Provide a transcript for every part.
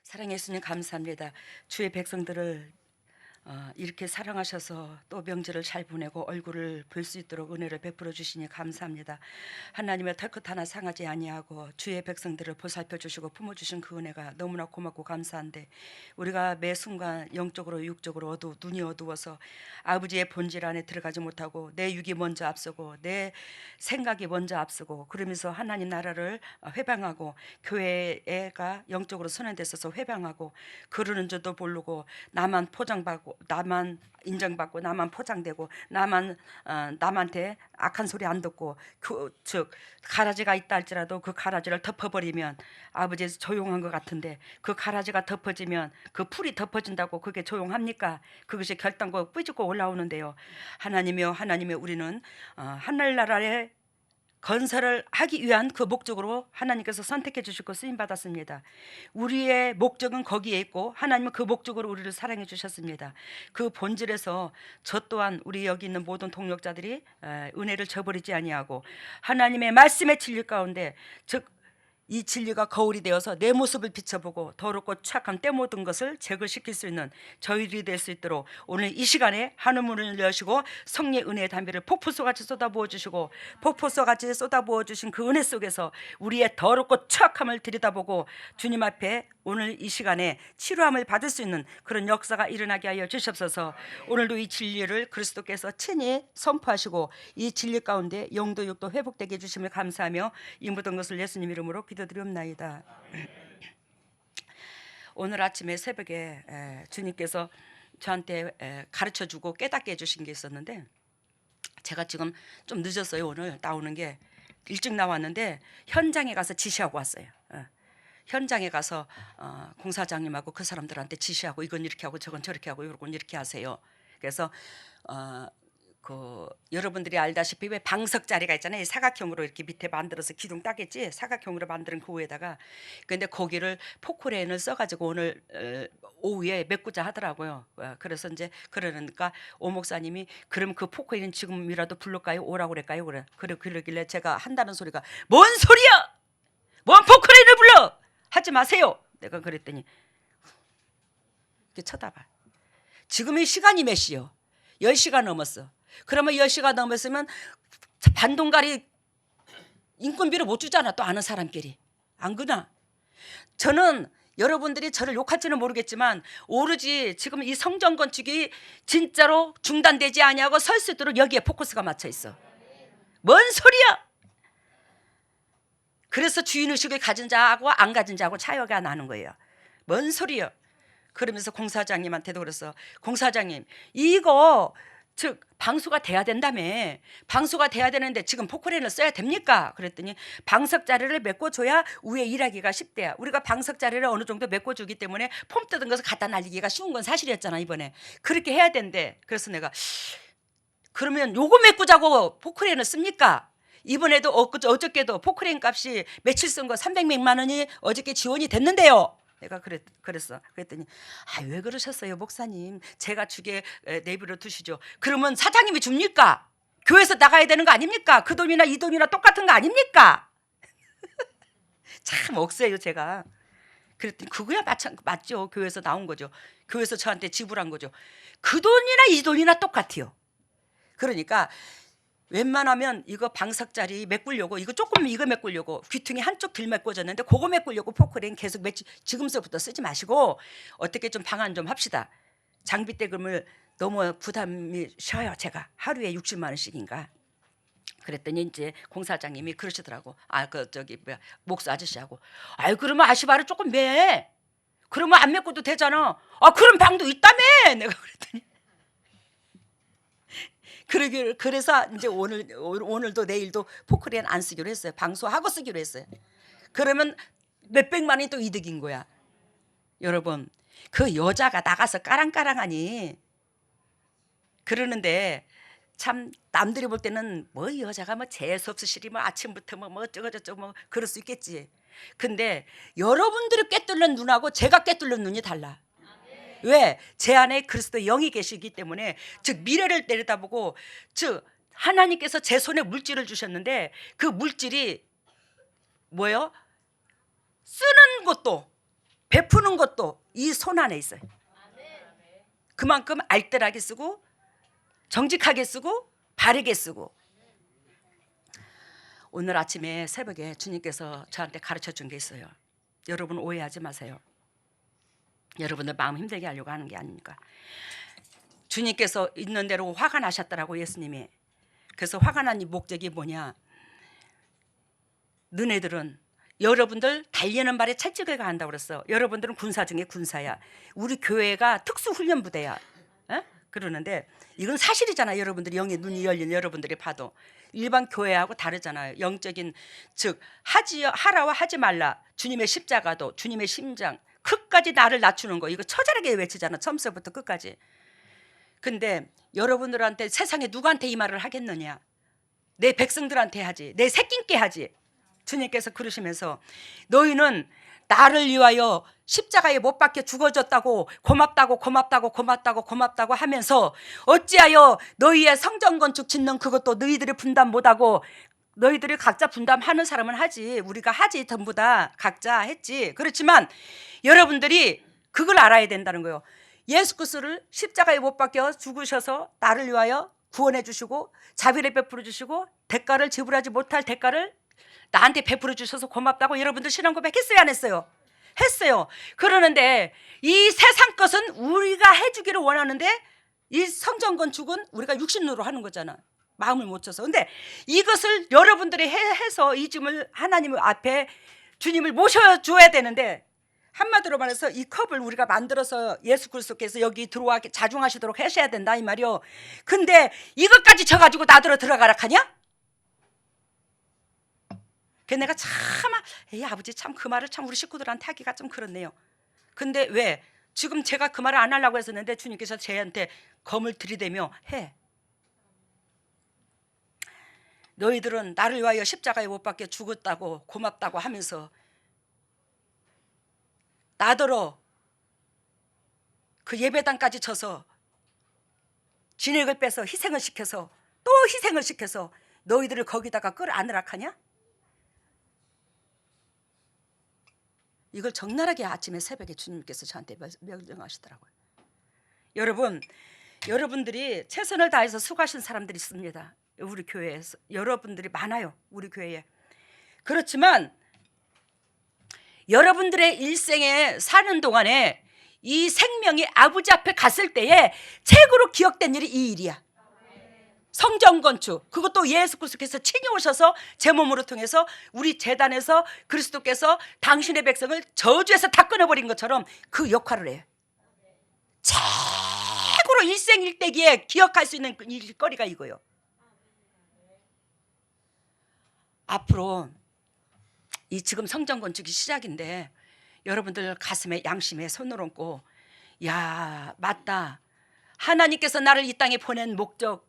사랑해 주님 감사합니다. 주의 백성들을 이렇게 사랑하셔서 또 명절을 잘 보내고 얼굴을 볼 수 있도록 은혜를 베풀어 주시니 감사합니다. 하나님의 털끝 하나 상하지 아니하고 주의 백성들을 보살펴 주시고 품어 주신 그 은혜가 너무나 고맙고 감사한데, 우리가 매 순간 영적으로 육적으로 눈이 어두워서 아버지의 본질 안에 들어가지 못하고 내 육이 먼저 앞서고 내 생각이 먼저 앞서고, 그러면서 하나님 나라를 회방하고 교회가 영적으로 선언돼 있어서 회방하고 그러는 줄도 모르고 나만 포장받고 나만 인정받고 나만 포장되고 나만 남한테 악한 소리 안 듣고, 즉 가라지가 있다 할지라도 그 가라지를 덮어버리면 아버지 조용한 것 같은데, 그 가라지가 덮어지면 그 풀이 덮어진다고 그게 조용합니까? 그것이 결단코 뿌짖고 올라오는데요. 하나님이여, 하나님의 우리는 하늘나라의 건설을 하기 위한 그 목적으로 하나님께서 선택해 주시고 쓰임 받았습니다. 우리의 목적은 거기에 있고 하나님은 그 목적으로 우리를 사랑해 주셨습니다. 그 본질에서 저 또한 우리 여기 있는 모든 동역자들이 은혜를 저버리지 아니하고 하나님의 말씀의 진리 가운데, 즉 이 진리가 거울이 되어서 내 모습을 비춰보고 더럽고 착한 때 모든 것을 제거시킬 수 있는 저희들이 될 수 있도록 오늘 이 시간에 하늘문을 여시고 성령의 은혜의 담배를 폭포수같이 쏟아부어 주시고, 폭포수같이 쏟아부어 주신 그 은혜 속에서 우리의 더럽고 착함을 들여다보고 주님 앞에 오늘 이 시간에 치료함을 받을 수 있는 그런 역사가 일어나게 하여 주시옵소서. 오늘도 이 진리를 그리스도께서 친히 선포하시고 이 진리 가운데 영도 육도 회복되게 해주심을 감사하며 이 모든 것을 예수님 이름으로 기도드리옵나이다. 오늘 아침에 새벽에 주님께서 저한테 가르쳐주고 깨닫게 해주신 게 있었는데, 제가 지금 좀 늦었어요. 오늘 나오는 게 일찍 나왔는데 현장에 가서 지시하고 왔어요. 현장에 가서 공사장님하고 그 사람들한테 지시하고, 이건 이렇게 하고 저건 저렇게 하고 이건 이렇게 하세요. 그래서 그 여러분들이 알다시피 왜 방석 자리가 있잖아요. 사각형으로 이렇게 밑에 만들어서 기둥 따겠지. 사각형으로 만드는 그 위에다가, 근데 거기를 포크레인을 써가지고 오늘 오후에 메꾸자 하더라고요. 그래서 이제 그러니까 오 목사님이 그럼 그 포크레인 지금이라도 부를까요? 오라고 그럴까요? 그러길래 제가 한다는 소리가 뭔 소리야? 뭔 포크레인을 불러? 하지 마세요. 내가 그랬더니 이렇게 쳐다봐. 지금이 시간이 몇 시요? 10시가 넘었어. 그러면 10시가 넘었으면 반동가리 인건비를 못 주잖아. 또 아는 사람끼리. 안 그나? 저는 여러분들이 저를 욕할지는 모르겠지만 오로지 지금 이 성전 건축이 진짜로 중단되지 아니하고 설 수 있도록 여기에 포커스가 맞춰 있어. 뭔 소리야? 그래서 주인의식을 가진 자하고 안 가진 자하고 차이가 나는 거예요. 뭔 소리요? 그러면서 공사장님한테도 그랬어. 공사장님, 이거 즉 방수가 돼야 된다며. 방수가 돼야 되는데 지금 포크레인을 써야 됩니까? 그랬더니 방석자리를 메꿔줘야 위에 일하기가 쉽대요. 우리가 방석자리를 어느 정도 메꿔주기 때문에 폼 뜯은 것을 갖다 날리기가 쉬운 건 사실이었잖아. 이번에 그렇게 해야 된대. 그래서 내가 그러면 요거 메꾸자고 포크레인을 씁니까? 이번에도 어저께도 포크레인 값이 며칠 쓴 거 300만 원이 어저께 지원이 됐는데요. 내가 그랬어. 그랬더니 왜 그러셨어요, 목사님? 제가 주게 내버려 두시죠. 그러면 사장님이 줍니까? 교회에서 나가야 되는 거 아닙니까? 그 돈이나 이 돈이나 똑같은 거 아닙니까? 참 억세요, 제가. 그랬더니 그거야 맞죠. 교회에서 나온 거죠. 교회에서 저한테 지불한 거죠. 그 돈이나 이 돈이나 똑같아요. 그러니까 웬만하면 이거 방석자리 메꾸려고, 이거 조금 이거 메꾸려고 귀퉁이 한쪽 길 메꿔졌는데 그거 메꾸려고 포크레인 계속 지금서부터 쓰지 마시고 어떻게 좀 방안 좀 합시다. 장비 대금을 너무 부담이 쉬어요. 제가 하루에 60만 원씩인가. 그랬더니 이제 공사장님이 그러시더라고. 목수 아저씨하고, 그러면 아시바를 조금 매. 그러면 안 메꿔도 되잖아. 그럼 방도 있다며. 내가 그랬더니 그래서 이제 오늘도 내일도 포크레인 안 쓰기로 했어요. 방수하고 쓰기로 했어요. 그러면 몇백만 원이 또 이득인 거야. 여러분, 그 여자가 나가서 까랑까랑하니 그러는데 참 남들이 볼 때는 뭐 여자가 뭐 재수 없으시리 뭐 아침부터 뭐 어쩌고저쩌고 뭐 그럴 수 있겠지. 근데 여러분들이 꿰뚫는 눈하고 제가 꿰뚫는 눈이 달라. 왜? 제 안에 그리스도 영이 계시기 때문에, 즉 미래를 내려다보고, 즉 하나님께서 제 손에 물질을 주셨는데 그 물질이 뭐예요? 쓰는 것도 베푸는 것도 이 손 안에 있어요. 그만큼 알뜰하게 쓰고 정직하게 쓰고 바르게 쓰고. 오늘 아침에 새벽에 주님께서 저한테 가르쳐 준 게 있어요. 여러분 오해하지 마세요. 여러분들 마음 힘들게 하려고 하는 게 아니니까. 주님께서 있는 대로 화가 나셨더라고, 예수님이. 그래서 화가 난 이 목적이 뭐냐? 너네들은 여러분들 달리는 발에 채찍을 가한다고 그랬어. 여러분들은 군사 중에 군사야. 우리 교회가 특수훈련부대야. 에? 그러는데 이건 사실이잖아. 여러분들이 영의 눈이 열린 여러분들이 봐도 일반 교회하고 다르잖아요. 영적인, 즉 하라와 하지 말라. 주님의 십자가도, 주님의 심장, 끝까지 나를 낮추는 거, 이거 처절하게 외치잖아. 처음부터 끝까지. 근데 여러분들한테, 세상에 누구한테 이 말을 하겠느냐? 내 백성들한테 하지, 내 새끼께 하지. 주님께서 그러시면서 너희는 나를 위하여 십자가에 못 박혀 죽어졌다고 고맙다고 고맙다고 고맙다고 고맙다고 하면서 어찌하여 너희의 성전 건축 짓는 그것도 너희들이 분담 못하고, 너희들이 각자 분담하는 사람은 하지, 우리가 하지, 전부 다 각자 했지. 그렇지만 여러분들이 그걸 알아야 된다는 거예요. 예수 그리스도를 십자가에 못 박혀 죽으셔서 나를 위하여 구원해 주시고 자비를 베풀어 주시고 대가를 지불하지 못할 대가를 나한테 베풀어 주셔서 고맙다고 여러분들 신앙 고백했어요, 안 했어요? 했어요. 그러는데 이 세상 것은 우리가 해주기를 원하는데 이 성전 건축은 우리가 육신으로 하는 거잖아. 마음을 못 쳐서. 근데 이것을 여러분들이 해서 이 짐을 하나님 앞에 주님을 모셔줘야 되는데, 한마디로 말해서 이 컵을 우리가 만들어서 예수 그리스도께서 여기 들어와 자중하시도록 하셔야 된다 이 말이요. 근데 이것까지 져가지고 나더러 들어가라 하냐? 그 내가 참, 에이 아버지 참 그 말을 참 우리 식구들한테 하기가 좀 그렇네요. 근데 왜 지금 제가 그 말을 안 하려고 했었는데 주님께서 저한테 검을 들이대며 해. 너희들은 나를 위하여 십자가에 못 박혀 죽었다고 고맙다고 하면서 나더러 그 예배당까지 쳐서 진액을 빼서 희생을 시켜서 또 희생을 시켜서 너희들을 거기다가 끌어안으라 하냐? 이걸 적나라하게 아침에 새벽에 주님께서 저한테 명령하시더라고요. 여러분, 여러분들이 최선을 다해서 수고하신 사람들이 있습니다. 우리 교회에서 여러분들이 많아요. 우리 교회에. 그렇지만 여러분들의 일생에 사는 동안에 이 생명이 아버지 앞에 갔을 때에 최고로 기억된 일이 이 일이야. 성전 건축, 그것도 예수 그리스도께서 친히 오셔서 제 몸으로 통해서 우리 제단에서 그리스도께서 당신의 백성을 저주에서 다 끊어버린 것처럼 그 역할을 해요. 최고로 일생일대기에 기억할 수 있는 일거리가 이거예요. 앞으로 이 지금 성전 건축이 시작인데 여러분들 가슴에 양심에 손을 얹고, 야 맞다, 하나님께서 나를 이 땅에 보낸 목적,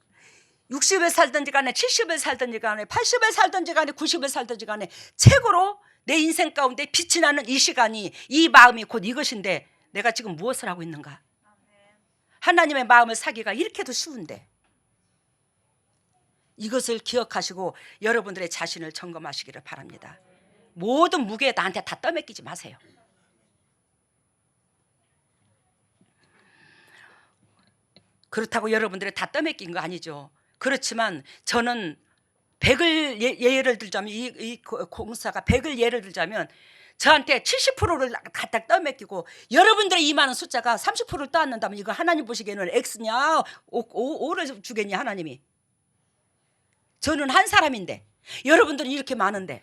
60을 살든지 간에 70을 살든지 간에 80을 살든지 간에 90을 살든지 간에 최고로 내 인생 가운데 빛이 나는 이 시간이, 이 마음이 곧 이것인데 내가 지금 무엇을 하고 있는가? 하나님의 마음을 사기가 이렇게도 쉬운데, 이것을 기억하시고 여러분들의 자신을 점검하시기를 바랍니다. 모든 무게 나한테 다 떠맡기지 마세요. 그렇다고 여러분들이 다 떠맡긴 거 아니죠. 그렇지만 저는 100을 예를 들자면, 이 공사가 100을 예를 들자면 저한테 70%를 갖다 떠맡기고 여러분들의 이 많은 숫자가 30%를 떠안는다면 이거 하나님 보시기에는 X냐 5를 주겠냐 하나님이? 저는 한 사람인데 여러분들은 이렇게 많은데,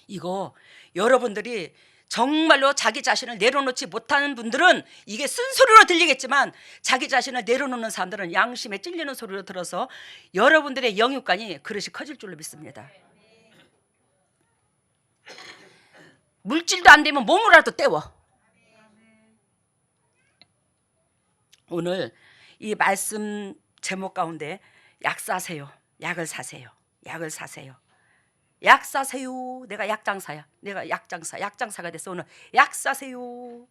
이거 여러분들이 정말로 자기 자신을 내려놓지 못하는 분들은 이게 쓴소리로 들리겠지만 자기 자신을 내려놓는 사람들은 양심에 찔리는 소리로 들어서 여러분들의 영육간이 그릇이 커질 줄로 믿습니다. 물질도 안 되면 몸으로라도 때워. 오늘 이 말씀 제목 가운데 약 사세요. 약을 사세요. 약을 사세요. 약 사세요. 내가 약장사야. 내가 약장사가 됐어. 오늘 약 사세요.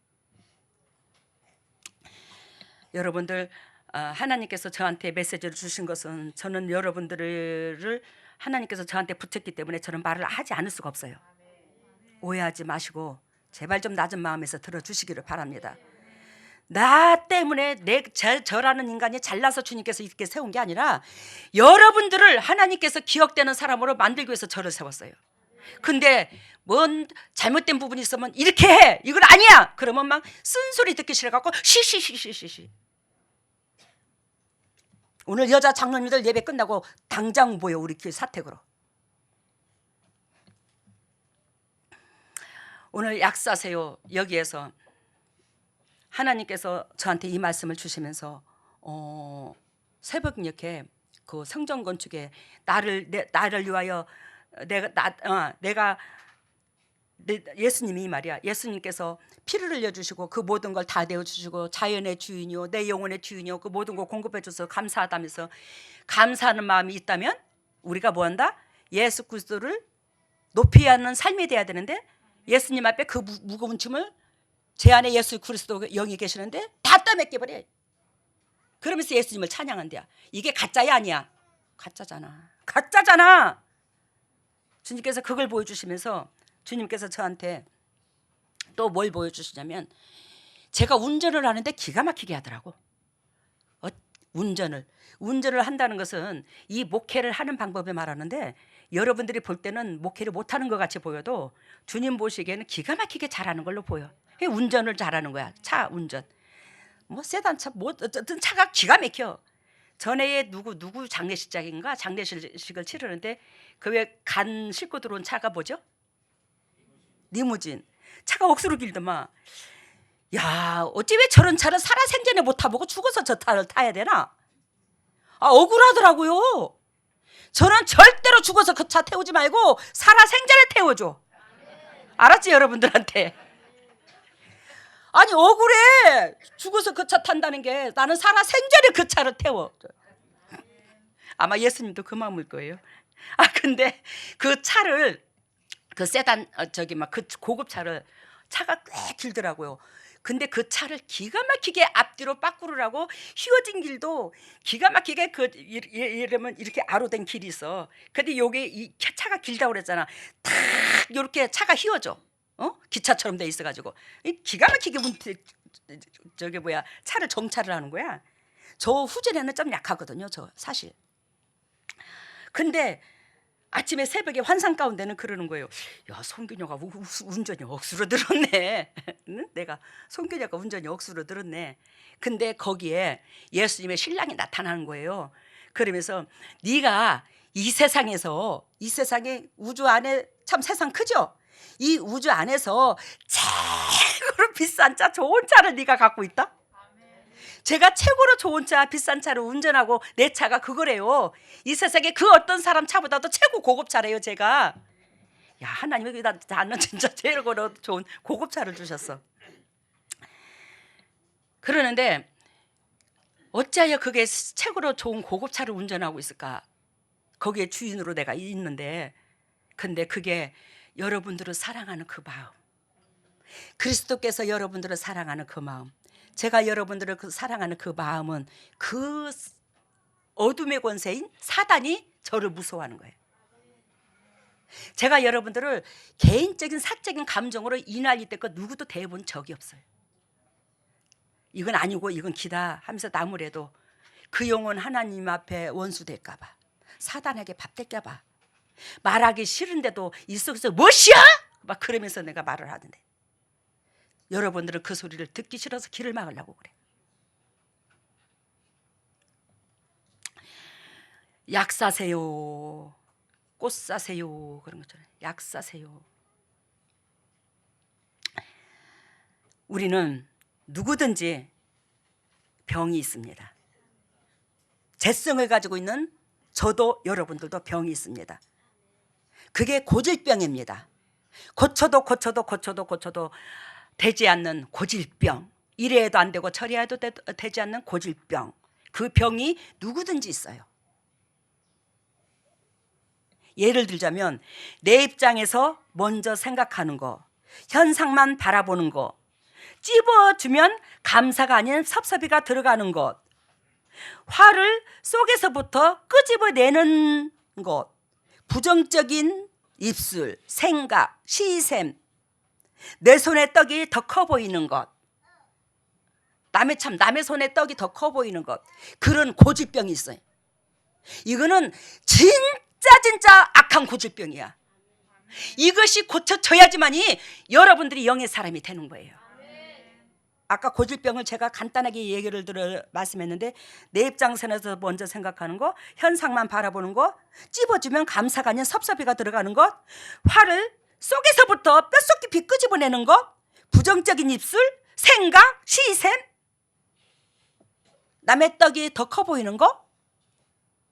여러분들, 하나님께서 저한테 메시지를 주신 것은, 저는 여러분들을 하나님께서 저한테 붙였기 때문에 저는 말을 하지 않을 수가 없어요. 오해하지 마시고 제발 좀 낮은 마음에서 들어주시기를 바랍니다. 나 때문에 저라는 인간이 잘나서 주님께서 이렇게 세운 게 아니라 여러분들을 하나님께서 기억되는 사람으로 만들기 위해서 저를 세웠어요. 근데 뭔 잘못된 부분이 있으면 이렇게 해, 이건 아니야, 그러면 막 쓴소리 듣기 싫어갖고 시시시시시시. 오늘 여자 장로님들 예배 끝나고 당장 모여 우리 교회 사택으로. 오늘 약사세요 여기에서 하나님께서 저한테 이 말씀을 주시면서 새벽 이렇게 그 성전 건축에 나를 위하여 내가 예수님이 이 말이야. 예수님께서 피를 흘려주시고 그 모든 걸 다 내어주시고 자연의 주인이요 내 영혼의 주인이요 그 모든 걸 공급해 줘서 감사하다면서 감사하는 마음이 있다면 우리가 뭐한다? 예수 그리스도를 높이 하는 삶이 돼야 되는데 예수님 앞에 그 무거운 짐을 제 안에 예수 그리스도 영이 계시는데 다 떠맡겨버려. 그러면서 예수님을 찬양한대야. 이게 가짜야 아니야? 가짜잖아. 주님께서 그걸 보여주시면서 주님께서 저한테 또 뭘 보여주시냐면 제가 운전을 하는데 기가 막히게 하더라고. 운전을 한다는 것은 이 목회를 하는 방법을 말하는데 여러분들이 볼 때는 목회를 못하는 것 같이 보여도 주님 보시기에는 기가 막히게 잘하는 걸로 보여. 운전을 잘하는 거야. 차 운전. 뭐 세단차 뭐 어쨌든 차가 기가 막혀. 전에 누구 장례식을 치르는데 그 왜 간 싣고 들어온 차가 뭐죠? 리무진. 차가 억수로 길더만. 야, 어찌 왜 저런 차를 살아생전에 못 타보고 죽어서 저 차를 타야 되나? 억울하더라고요. 저는 절대로 죽어서 그 차 태우지 말고 살아생전에 태워줘. 알았지 여러분들한테? 아니 억울해. 죽어서 그 차 탄다는 게. 나는 살아생전에 그 차를 태워. 아마 예수님도 그 마음일 거예요. 근데 그 차를 그 세단 그 고급 차가 꽤 길더라고요. 근데 그 차를 기가 막히게 앞뒤로 빠꾸를 하고 휘어진 길도 기가 막히게 이러면 이렇게 아로된 길이 있어. 근데 요게 이 차가 길다고 그랬잖아. 탁 이렇게 차가 휘어져. 기차처럼 돼 있어가지고 기가 막히게 차를 정차를 하는 거야. 저 후진에는 좀 약하거든요. 저 사실. 근데 아침에 새벽에 환상 가운데는 그러는 거예요. 야, 송균여가 운전이 억수로 늘었네. 내가 송균여가 운전이 억수로 늘었네. 근데 거기에 예수님의 신랑이 나타나는 거예요. 그러면서 네가 이 세상에 우주 안에 참 세상 크죠? 이 우주 안에서 최고로 비싼 차, 좋은 차를 네가 갖고 있다? 제가 최고로 좋은 차, 비싼 차를 운전하고 내 차가 그거래요. 이 세상에 그 어떤 사람 차보다도 최고 고급 차래요, 제가. 야, 하나님이 나는 진짜 제일 좋은 고급 차를 주셨어. 그러는데 어찌하여 그게 최고로 좋은 고급 차를 운전하고 있을까? 거기에 주인으로 내가 있는데, 근데 그게 여러분들을 사랑하는 그 마음, 그리스도께서 여러분들을 사랑하는 그 마음, 제가 여러분들을 사랑하는 그 마음은 그 어둠의 권세인 사단이 저를 무서워하는 거예요. 제가 여러분들을 개인적인 사적인 감정으로 이날이 때껏 누구도 대해본 적이 없어요. 이건 아니고 이건 기다 하면서 나무래도 그 영혼 하나님 앞에 원수 될까 봐, 사단에게 밥 될까 봐, 말하기 싫은데도 이 속에서 무엇이야? 막 그러면서 내가 말을 하는데 여러분들은 그 소리를 듣기 싫어서 귀를 막으려고 그래. 약 사세요, 꽃 사세요, 그런 것처럼 약 사세요. 우리는 누구든지 병이 있습니다. 재성을 가지고 있는 저도 여러분들도 병이 있습니다. 그게 고질병입니다. 고쳐도 되지 않는 고질병, 이래도 안 되고 저래도 되지 않는 고질병, 그 병이 누구든지 있어요. 예를 들자면 내 입장에서 먼저 생각하는 거, 현상만 바라보는 거, 찝어주면 감사가 아닌 섭섭이가 들어가는 것, 화를 속에서부터 끄집어내는 것, 부정적인 입술, 생각, 시샘, 내 손에 떡이 더 커 보이는 것, 남의 손에 떡이 더 커 보이는 것, 그런 고질병이 있어요. 이거는 진짜 악한 고질병이야. 이것이 고쳐져야지만이 여러분들이 영의 사람이 되는 거예요. 아까 고질병을 제가 간단하게 얘기를 들어 말씀했는데, 내 입장에서 먼저 생각하는 거, 현상만 바라보는 거, 찝어주면 감사가 아닌 섭섭이가 들어가는 것, 화를 속에서부터 뼛속 깊이 끄집어내는 것, 부정적인 입술, 생각, 시샘, 남의 떡이 더 커 보이는 거,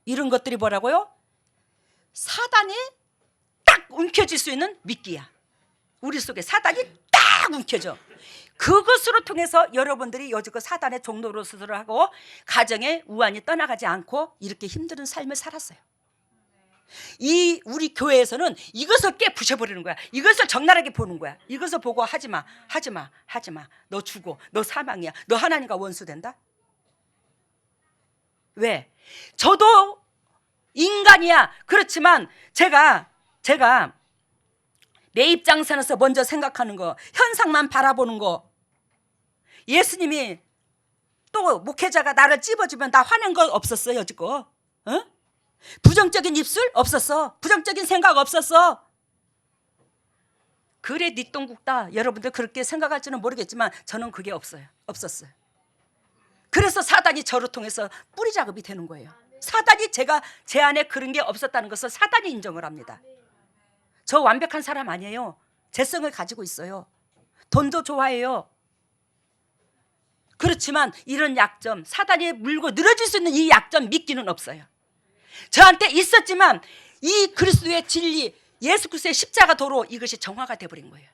이런 것들이 뭐라고요? 사단이 딱 움켜질 수 있는 미끼야. 우리 속에 사단이 딱 움켜져. 그것으로 통해서 여러분들이 여지껏 사단의 종노릇을 하고 가정에 우환이 떠나가지 않고 이렇게 힘든 삶을 살았어요. 이 우리 교회에서는 이것을 깨부셔버리는 거야. 이것을 적나라하게 보는 거야. 이것을 보고 하지마, 너 죽어, 너 사망이야, 너 하나님과 원수된다. 왜? 저도 인간이야. 그렇지만 제가 내 입장에서 먼저 생각하는 거, 현상만 바라보는 거, 예수님이 또 목회자가 나를 찝어주면 나 화낸 거 없었어 여지껏? 어? 부정적인 입술 없었어. 부정적인 생각 없었어. 그래 니똥국다. 여러분들 그렇게 생각할지는 모르겠지만 저는 그게 없었어요. 그래서 사단이 저를 통해서 뿌리 작업이 되는 거예요. 사단이 제 안에 그런 게 없었다는 것을 사단이 인정을 합니다. 저 완벽한 사람 아니에요. 재성을 가지고 있어요. 돈도 좋아해요. 그렇지만 이런 약점, 사단이 물고 늘어질 수 있는 이 약점 믿기는 없어요. 저한테 있었지만 이 그리스도의 진리, 예수 그리스도의 십자가 도로 이것이 정화가 돼버린 거예요.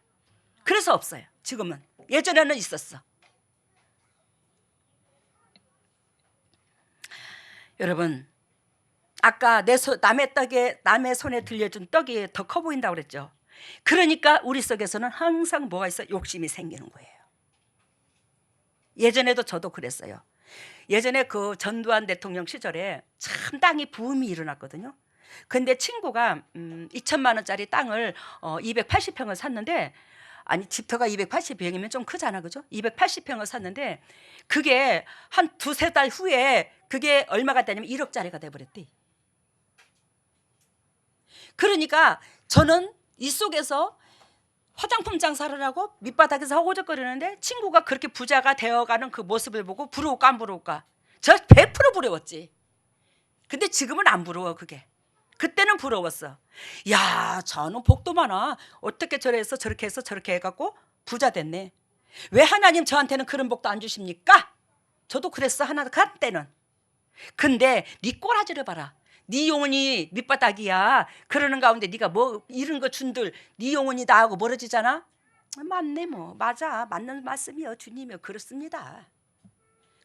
그래서 없어요. 지금은. 예전에는 있었어. 여러분, 아까 남의 손에 들려준 떡이 더 커 보인다고 그랬죠. 그러니까 우리 속에서는 항상 뭐가 있어? 욕심이 생기는 거예요. 예전에도 저도 그랬어요. 예전에 그 전두환 대통령 시절에 참 땅이 부음이 일어났거든요. 근데 친구가 2천만 원짜리 땅을 280평을 샀는데, 아니 집터가 280평이면 좀 크잖아, 그죠? 280평을 샀는데 그게 한 두세 달 후에 그게 얼마가 되냐면 1억짜리가 돼버렸대. 그러니까 저는 이 속에서 화장품 장사를 하고 밑바닥에서 허우적거리는데 친구가 그렇게 부자가 되어가는 그 모습을 보고 부러울까 안 부러울까? 저 100% 부러웠지. 근데 지금은 안 부러워. 그게 그때는 부러웠어. 야, 저는 복도 많아. 어떻게 저렇게 해서 저렇게 해갖고 부자 됐네. 왜 하나님 저한테는 그런 복도 안 주십니까? 저도 그랬어 한때는. 근데 네 꼬라지를 봐라. 네 영혼이 밑바닥이야. 그러는 가운데 네가 뭐 이런 거 준들 네 영혼이 나하고 멀어지잖아. 맞네 뭐. 맞아. 맞는 말씀이요. 주님이요. 그렇습니다.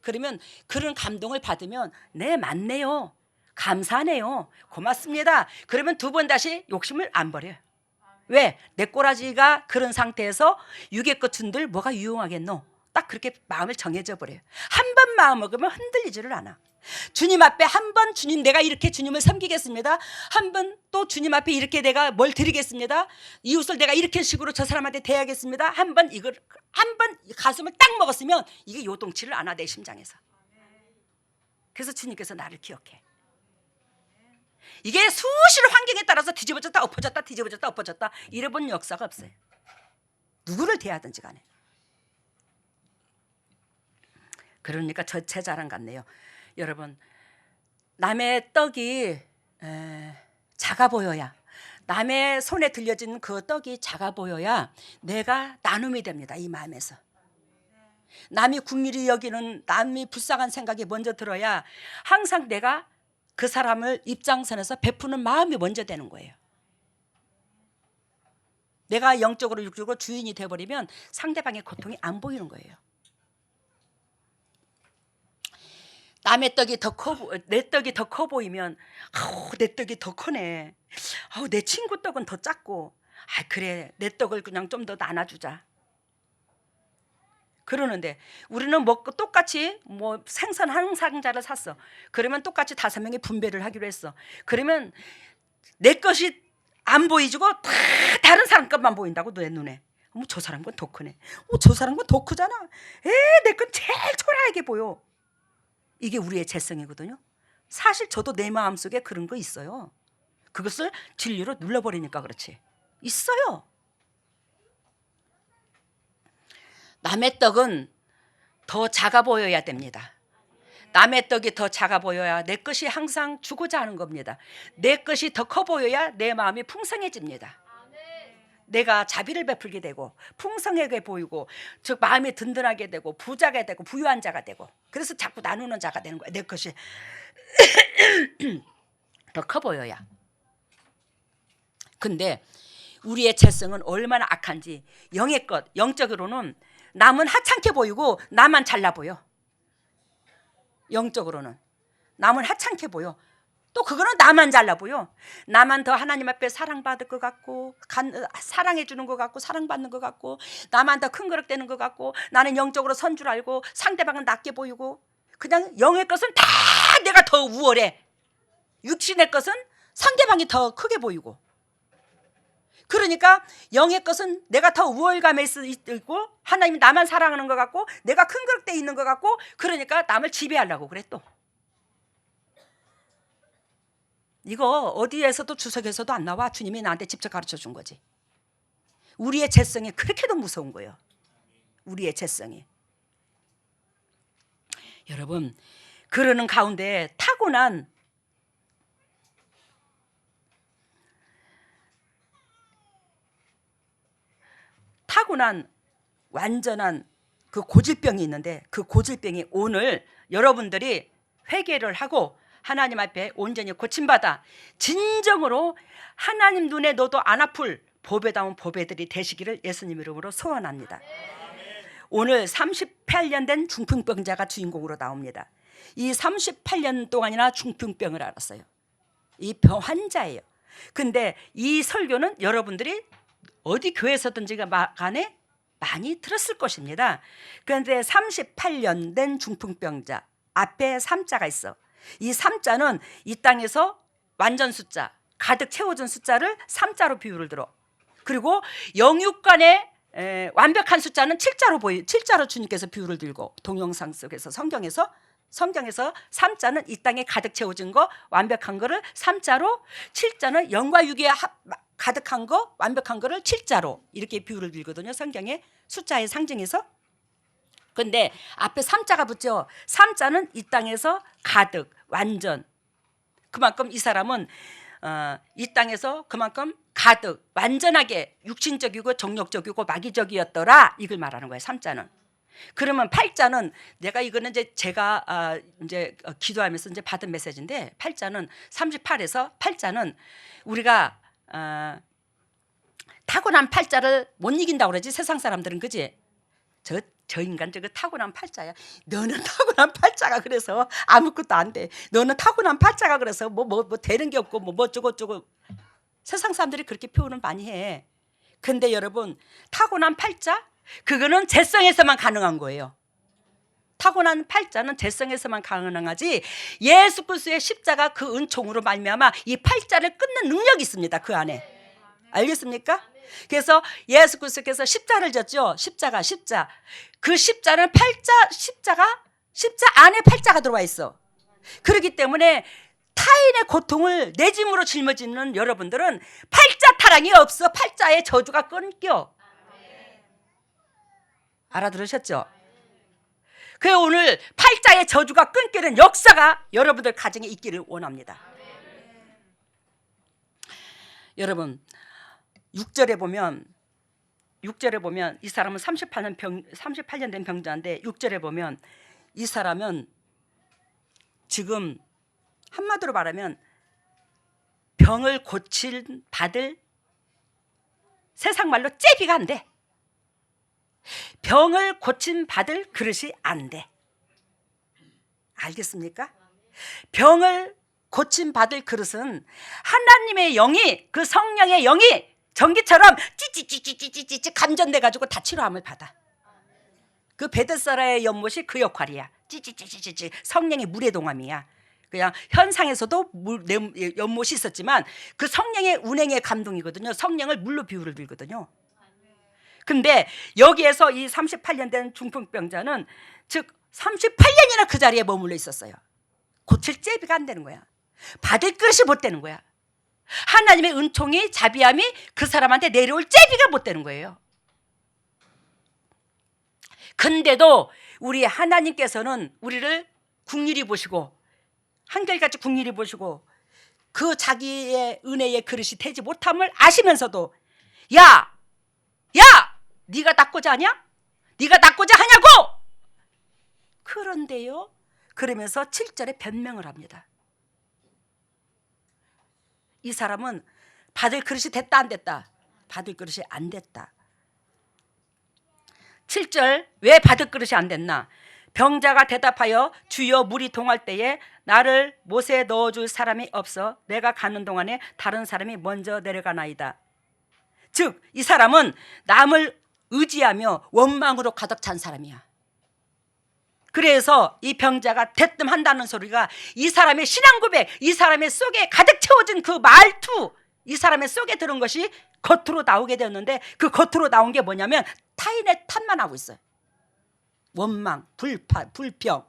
그러면 그런 감동을 받으면 네 맞네요. 감사하네요. 고맙습니다. 그러면 두 번 다시 욕심을 안 버려요. 왜? 내 꼬라지가 그런 상태에서 육의 것 준들 뭐가 유용하겠노? 딱 그렇게 마음을 정해져 버려요. 한 번 마음 먹으면 흔들리지를 않아. 주님 앞에 한 번 주님 내가 이렇게 주님을 섬기겠습니다. 한 번 또 주님 앞에 이렇게 내가 뭘 드리겠습니다. 이웃을 내가 이렇게 식으로 저 사람한테 대하겠습니다. 한 번 가슴을 딱 먹었으면 이게 요동치를 않아 내 심장에서. 그래서 주님께서 나를 기억해. 이게 수시로 환경에 따라서 뒤집어졌다 엎어졌다 뒤집어졌다 엎어졌다 이래본 역사가 없어요. 누구를 대하든지 간에. 그러니까 제 자랑 같네요. 여러분, 남의 떡이 작아 보여야, 남의 손에 들려진 그 떡이 작아 보여야 내가 나눔이 됩니다. 이 마음에서. 남이 궁일이 여기는, 남이 불쌍한 생각이 먼저 들어야 항상 내가 그 사람을 입장선에서 베푸는 마음이 먼저 되는 거예요. 내가 영적으로 육적으로 주인이 되어버리면 상대방의 고통이 안 보이는 거예요. 남의 떡이 더 커, 내 떡이 더 커 보이면 내 떡이 더 크네. 내 친구 떡은 더 작고, 그래 내 떡을 그냥 좀 더 나눠주자. 그러는데 우리는 뭐 똑같이 뭐 생선 한 상자를 샀어. 그러면 똑같이 5명이 분배를 하기로 했어. 그러면 내 것이 안 보이지고 다 다른 사람 것만 보인다고 내 눈에. 저 사람 건 더 크네. 저 사람 건 더 크잖아. 내 건 제일 초라하게 보여. 이게 우리의 재성이거든요. 사실 저도 내 마음속에 그런 거 있어요. 그것을 진리로 눌러버리니까 그렇지. 있어요. 남의 떡은 더 작아 보여야 됩니다. 남의 떡이 더 작아 보여야 내 것이 항상 주고자 하는 겁니다. 내 것이 더 커 보여야 내 마음이 풍성해집니다. 내가 자비를 베풀게 되고 풍성하게 보이고 즉 마음이 든든하게 되고 부자가 되고 부유한 자가 되고 그래서 자꾸 나누는 자가 되는 거야. 내 것이 더 커 보여야. 근데 우리의 재성은 얼마나 악한지 영의 것, 영적으로는 남은 하찮게 보이고 나만 잘나 보여. 영적으로는 남은 하찮게 보여. 또 그거는 나만 잘나 보여. 나만 더 하나님 앞에 사랑받을 것 같고 사랑해 주는 것 같고 사랑받는 것 같고 나만 더 큰 그릇 되는 것 같고 나는 영적으로 선 줄 알고 상대방은 낮게 보이고 그냥 영의 것은 다 내가 더 우월해. 육신의 것은 상대방이 더 크게 보이고 그러니까 영의 것은 내가 더 우월감에 있고 하나님이 나만 사랑하는 것 같고 내가 큰 그릇 돼 있는 것 같고 그러니까 남을 지배하려고 그래 또. 이거 어디에서도 주석에서도 안 나와. 주님이 나한테 직접 가르쳐 준 거지. 우리의 재성이 그렇게도 무서운 거예요. 우리의 재성이. 여러분 그러는 가운데 타고난 완전한 그 고질병이 있는데 그 고질병이 오늘 여러분들이 회개를 하고 하나님 앞에 온전히 고침받아 진정으로 하나님 눈에 너도 안 아플 보배다운 보배들이 되시기를 예수님 이름으로 소원합니다. 오늘 38년 된 중풍병자가 주인공으로 나옵니다. 이 38년 동안이나 중풍병을 앓았어요. 이 병 환자예요. 근데 이 설교는 여러분들이 어디 교회에서든지 간에 많이 들었을 것입니다. 그런데 38년 된 중풍병자 앞에 3자가 있어. 이 3자는 이 땅에서 완전 숫자 가득 채워준 숫자를 3자로 비유를 들어. 그리고 영육간의 완벽한 숫자는 7자로 주님께서 비유를 들고 동영상 속에서 성경에서 3자는 이 땅에 가득 채워진 거 완벽한 거를 3자로 7자는 영과 육에 가득한 거 완벽한 거를 7자로 이렇게 비유를 들거든요. 성경의 숫자의 상징에서. 근데 앞에 3자가 붙죠. 3자는 이 땅에서 가득 완전 그만큼 이 사람은 이 땅에서 그만큼 가득 완전하게 육신적이고 정력적이고 마귀적이었더라 이걸 말하는 거예요. 3자는. 그러면 8자는 내가 이거는 이제 제가 이제 기도하면서 이제 받은 메시지인데 8자는 38에서 8자는 우리가 타고난 8자를 못 이긴다고 그러지 세상 사람들은 그지? 저 인간 저거 타고난 8자야. 너는 타고난 8자가 그래서 아무것도 안 돼. 너는 타고난 8자가 그래서 뭐 되는 게 없고 뭐 어쩌고 세상 사람들이 그렇게 표현을 많이 해. 근데 여러분 타고난 8자 그거는 재성에서만 가능한 거예요. 타고난 8자는 재성에서만 가능하지 예수 그리스도의 십자가 그 은총으로 말미암아 이 8자를 끊는 능력이 있습니다. 그 안에. 알겠습니까? 그래서 예수 그리스도께서 십자를 졌죠. 십자. 그 십자는 십자 안에 8자가 들어와 있어. 그렇기 때문에 타인의 고통을 내 짐으로 짊어지는 여러분들은 8자 타락이 없어. 8자의 저주가 끊겨. 알아들으셨죠? 그래서 오늘 8자의 저주가 끊기는 역사가 여러분들 가정에 있기를 원합니다. 여러분 6절에 보면 이 사람은 38년 된 병자인데 6절에 보면 이 사람은 지금 한마디로 말하면 병을 받을 세상 말로 째비가 안 돼. 병을 받을 그릇이 안 돼. 알겠습니까? 병을 받을 그릇은 하나님의 영이 그 성령의 영이 전기처럼 찌찌찌찌찌찌찌 감전돼 가지고 다 치료함을 받아. 그 베데스다의 연못이 그 역할이야. 찌찌찌찌찌 성령의 물의 동함이야. 그냥 현상에서도 연못이 있었지만 그 성령의 운행의 감동이거든요. 성령을 물로 비유를 들거든요. 근데 여기에서 이 38년 된 중풍병자는 즉 38년이나 그 자리에 머물러 있었어요. 고칠 제비가 안 되는 거야. 받을 그릇이 못 되는 거야. 하나님의 은총이, 자비함이 그 사람한테 내려올 제비가 못 되는 거예요. 근데도 우리 하나님께서는 우리를 국률이 보시고, 한결같이 국률이 보시고, 그 자기의 은혜의 그릇이 되지 못함을 아시면서도 야! 네가 낫고자 하냐? 네가 낫고자 하냐고! 그런데요, 그러면서 7절에 변명을 합니다. 이 사람은 받을 그릇이 됐다 안 됐다? 받을 그릇이 안 됐다. 7절, 왜 받을 그릇이 안 됐나? 병자가 대답하여 주여 물이 동할 때에 나를 못에 넣어줄 사람이 없어 내가 가는 동안에 다른 사람이 먼저 내려가나이다. 즉 이 사람은 남을 의지하며 원망으로 가득 찬 사람이야. 그래서 이 병자가 대뜸 한다는 소리가 이 사람의 신앙 고백, 이 사람의 속에 가득 채워진 그 말투, 이 사람의 속에 들은 것이 겉으로 나오게 되었는데, 그 겉으로 나온 게 뭐냐면 타인의 탓만 하고 있어요. 원망, 불평.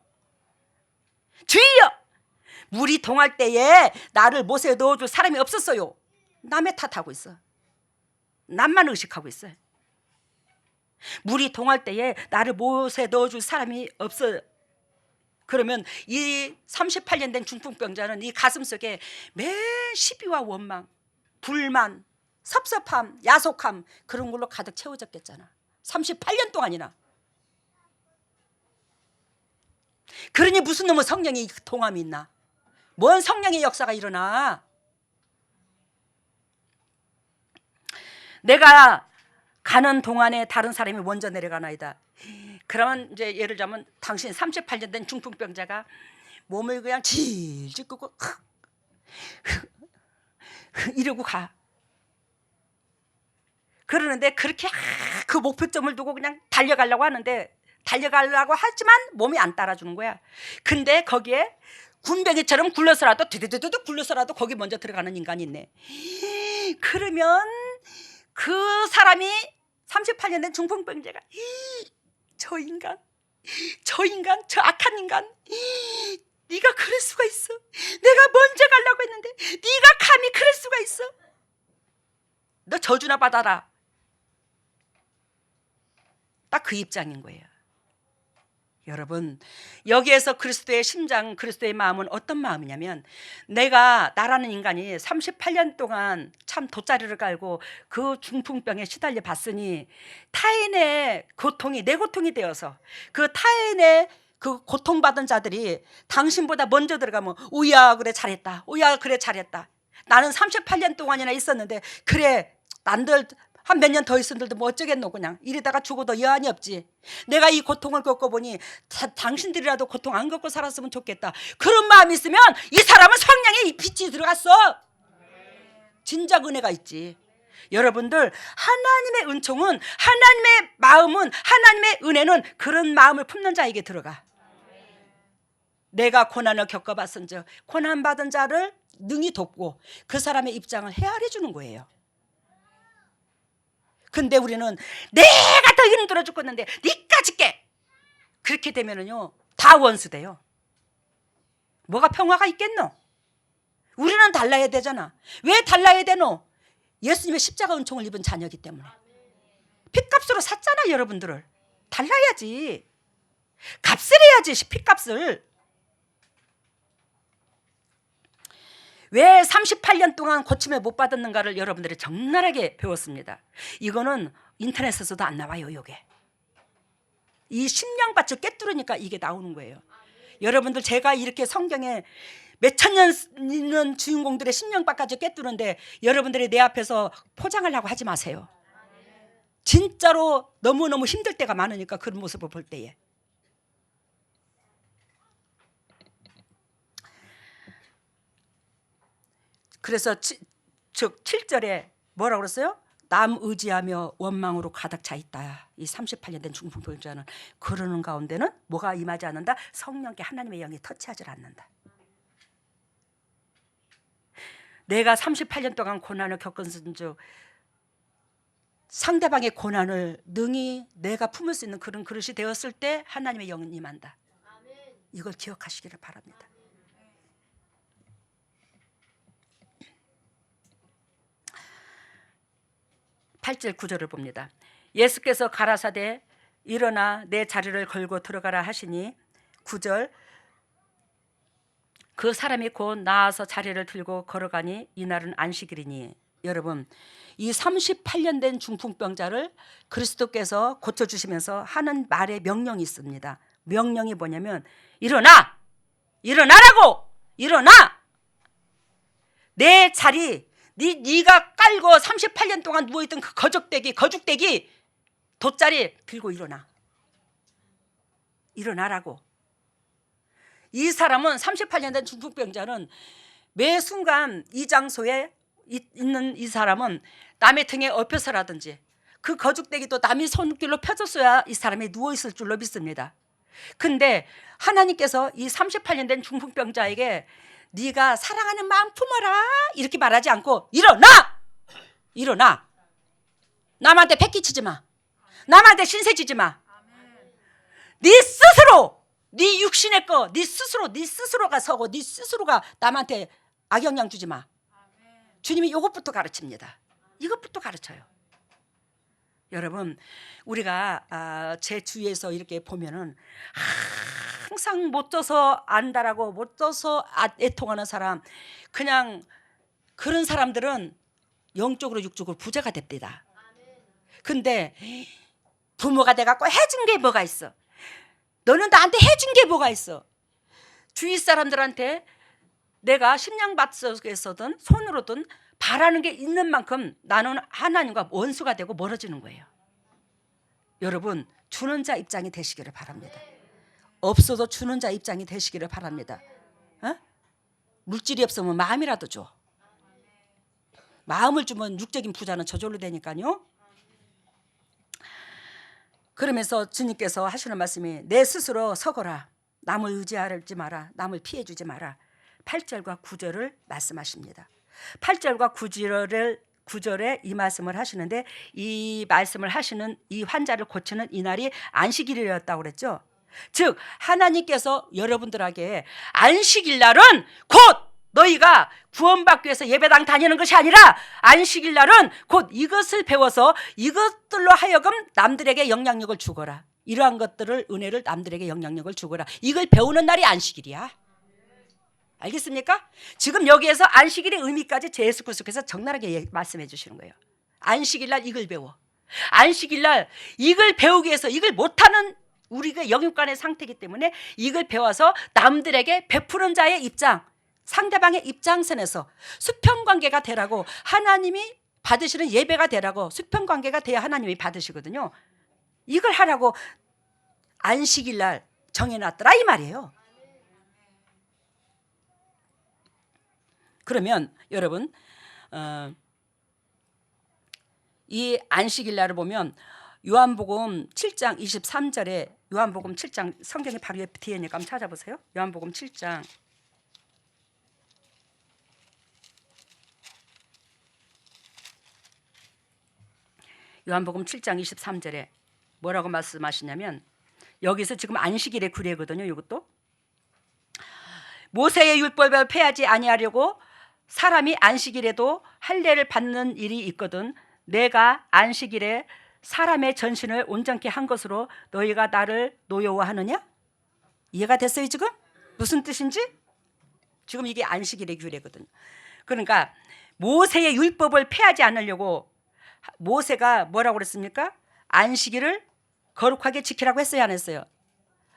주여 물이 동할 때에 나를 못에 넣어줄 사람이 없었어요. 남의 탓하고 있어. 남만 의식하고 있어요. 물이 동할 때에 나를 못에 넣어줄 사람이 없어. 그러면 이 38년 된 중풍병자는 이 가슴속에 맨 시비와 원망, 불만, 섭섭함, 야속함, 그런 걸로 가득 채워졌겠잖아. 38년 동안이나. 그러니 무슨 놈의 성령의 동함이 있나? 뭔 성령의 역사가 일어나? 내가 가는 동안에 다른 사람이 먼저 내려가나이다. 그러면 이제 예를 들자면 당신 38년 된 중풍병자가 몸을 그냥 질질 끄고 이러고 가. 그러는데 그렇게 그 목표점을 두고 그냥 달려가려고 하는데, 달려가려고 하지만 몸이 안 따라주는 거야. 근데 거기에 군뱅이처럼 굴러서라도 두두두두 굴러서라도 거기 먼저 들어가는 인간이 있네. 그러면 그 사람이 38년 된 중풍병자가 저 인간, 저 악한 인간, 네가 그럴 수가 있어. 내가 먼저 가려고 했는데 네가 감히 그럴 수가 있어. 너 저주나 받아라. 딱 그 입장인 거예요. 여러분, 여기에서 그리스도의 심장, 그리스도의 마음은 어떤 마음이냐면, 나라는 인간이 38년 동안 참 돗자리를 깔고 그 중풍병에 시달려 봤으니 타인의 고통이 내 고통이 되어서 그 타인의 그 고통받은 자들이 당신보다 먼저 들어가면 오야 그래 잘했다, 오야 그래 잘했다, 나는 38년 동안이나 있었는데 그래 난들 한 몇 년 더 있었는데도 뭐 어쩌겠노, 그냥 이러다가 죽어도 여한이 없지. 내가 이 고통을 겪어보니 당신들이라도 고통 안 겪고 살았으면 좋겠다. 그런 마음이 있으면 이 사람은 성령의 빛이 들어갔어. 진작 은혜가 있지. 여러분들, 하나님의 은총은, 하나님의 마음은, 하나님의 은혜는 그런 마음을 품는 자에게 들어가. 내가 고난을 겪어봤은즉 고난받은 자를 능히 돕고 그 사람의 입장을 헤아려 주는 거예요. 근데 우리는 내가 더 힘들어 죽겠는데 니까지 깨, 그렇게 되면은요 다 원수돼요. 뭐가 평화가 있겠노? 우리는 달라야 되잖아. 왜 달라야 되노? 예수님의 십자가 은총을 입은 자녀이기 때문에. 핏값으로 샀잖아. 여러분들을 달라야지. 값을 해야지. 핏값을. 왜 38년 동안 고침을 못 받았는가를 여러분들이 적나라하게 배웠습니다. 이거는 인터넷에서도 안 나와요. 이게 이 심령밭을 꿰뚫으니까 이게 나오는 거예요. 여러분들, 제가 이렇게 성경에 몇천 년 있는 주인공들의 심령밭까지 꿰뚫는데 여러분들이 내 앞에서 포장하려고 하지 마세요. 진짜로 너무너무 힘들 때가 많으니까, 그런 모습을 볼 때에. 그래서 7절에 뭐라고 그랬어요? 남 의지하며 원망으로 가득 차 있다. 이 38년 된 중풍병자는 그러는 가운데는 뭐가 임하지 않는다? 성령께 하나님의 영이 터치하지 않는다. 내가 38년 동안 고난을 겪은 즉 상대방의 고난을 능히 내가 품을 수 있는 그런 그릇이 되었을 때 하나님의 영은 임한다. 이걸 기억하시기를 바랍니다. 팔 절 9절을 봅니다. 예수께서 가라사대 일어나 내 자리를 걸고 들어가라 하시니 9절 그 사람이 곧 나와서 자리를 들고 걸어가니 이날은 안식일이니. 여러분, 이 38년 된 중풍병자를 그리스도께서 고쳐주시면서 하는 말의 명령이 있습니다. 명령이 뭐냐면 일어나! 일어나라고! 일어나! 내 자리, 네가 깔고 38년 동안 누워있던 그 거죽대기 돗자리 들고 일어나. 일어나라고. 이 사람은 38년 된 중풍병자는 매 순간 이 장소에 있는 이 사람은 남의 등에 엎여서라든지 그 거죽대기도 남이 손길로 펴줬어야 이 사람이 누워있을 줄로 믿습니다. 근데 하나님께서 이 38년 된 중풍병자에게 네가 사랑하는 마음 품어라 이렇게 말하지 않고 일어나! 일어나! 남한테 패기치지 마. 남한테 신세지지 마. 네 스스로 네 육신의 거 네 스스로가 서고 네 스스로가 남한테 악영향 주지 마. 주님이 이것부터 가르칩니다. 이것부터 가르쳐요. 여러분, 우리가 제 주위에서 이렇게 보면은 항상 못 져서 안다라고 못 져서 애통하는 사람, 그냥 그런 사람들은 영적으로 육적으로 부자가 됩니다. 근데 부모가 돼갖고 해준 게 뭐가 있어? 너는 나한테 해준 게 뭐가 있어? 주위 사람들한테 내가 심령밭 속에서든 손으로든 바라는 게 있는 만큼 나는 하나님과 원수가 되고 멀어지는 거예요. 여러분, 주는 자 입장이 되시기를 바랍니다. 없어도 주는 자 입장이 되시기를 바랍니다. 어? 물질이 없으면 마음이라도 줘. 마음을 주면 육적인 부자는 저절로 되니까요. 그러면서 주님께서 하시는 말씀이 내 스스로 서거라. 남을 의지하지 마라. 남을 피해주지 마라. 8절과 9절을 말씀하십니다. 8절과 9절에 이 말씀을 하시는데, 이 말씀을 하시는 이 환자를 고치는 이날이 안식일이었다고 그랬죠. 즉 하나님께서 여러분들에게 안식일 날은 곧 너희가 구원받기 위해서 예배당 다니는 것이 아니라 안식일 날은 곧 이것을 배워서 이것들로 하여금 남들에게 영향력을 주거라. 이러한 것들을, 은혜를 남들에게 영향력을 주거라. 이걸 배우는 날이 안식일이야. 알겠습니까? 지금 여기에서 안식일의 의미까지 제 예수 그리스도께서 적나라하게 말씀해 주시는 거예요. 안식일 날 이걸 배워. 안식일 날 이걸 배우기 위해서, 이걸 못하는 우리가 영육간의 상태이기 때문에 이걸 배워서 남들에게 베푸는 자의 입장, 상대방의 입장선에서 수평관계가 되라고, 하나님이 받으시는 예배가 되라고, 수평관계가 돼야 하나님이 받으시거든요. 이걸 하라고 안식일 날 정해놨더라 이 말이에요. 그러면 여러분, 이 안식일 날을 보면 요한복음 7장 23절에, 요한복음 7장, 성경이 바로 뒤에니까 한번 찾아보세요. 요한복음 7장 요한복음 7장 23절에 뭐라고 말씀하시냐면, 여기서 지금 안식일의 규례거든요. 이것도 모세의 율법을 폐하지 아니하려고 사람이 안식일에도 할례를 받는 일이 있거든 내가 안식일에 사람의 전신을 온전케 한 것으로 너희가 나를 노여워하느냐? 이해가 됐어요 지금? 무슨 뜻인지? 지금 이게 안식일의 규례거든요. 그러니까 모세의 율법을 폐하지 않으려고 모세가 뭐라고 그랬습니까? 안식일을 거룩하게 지키라고 했어요, 안 했어요?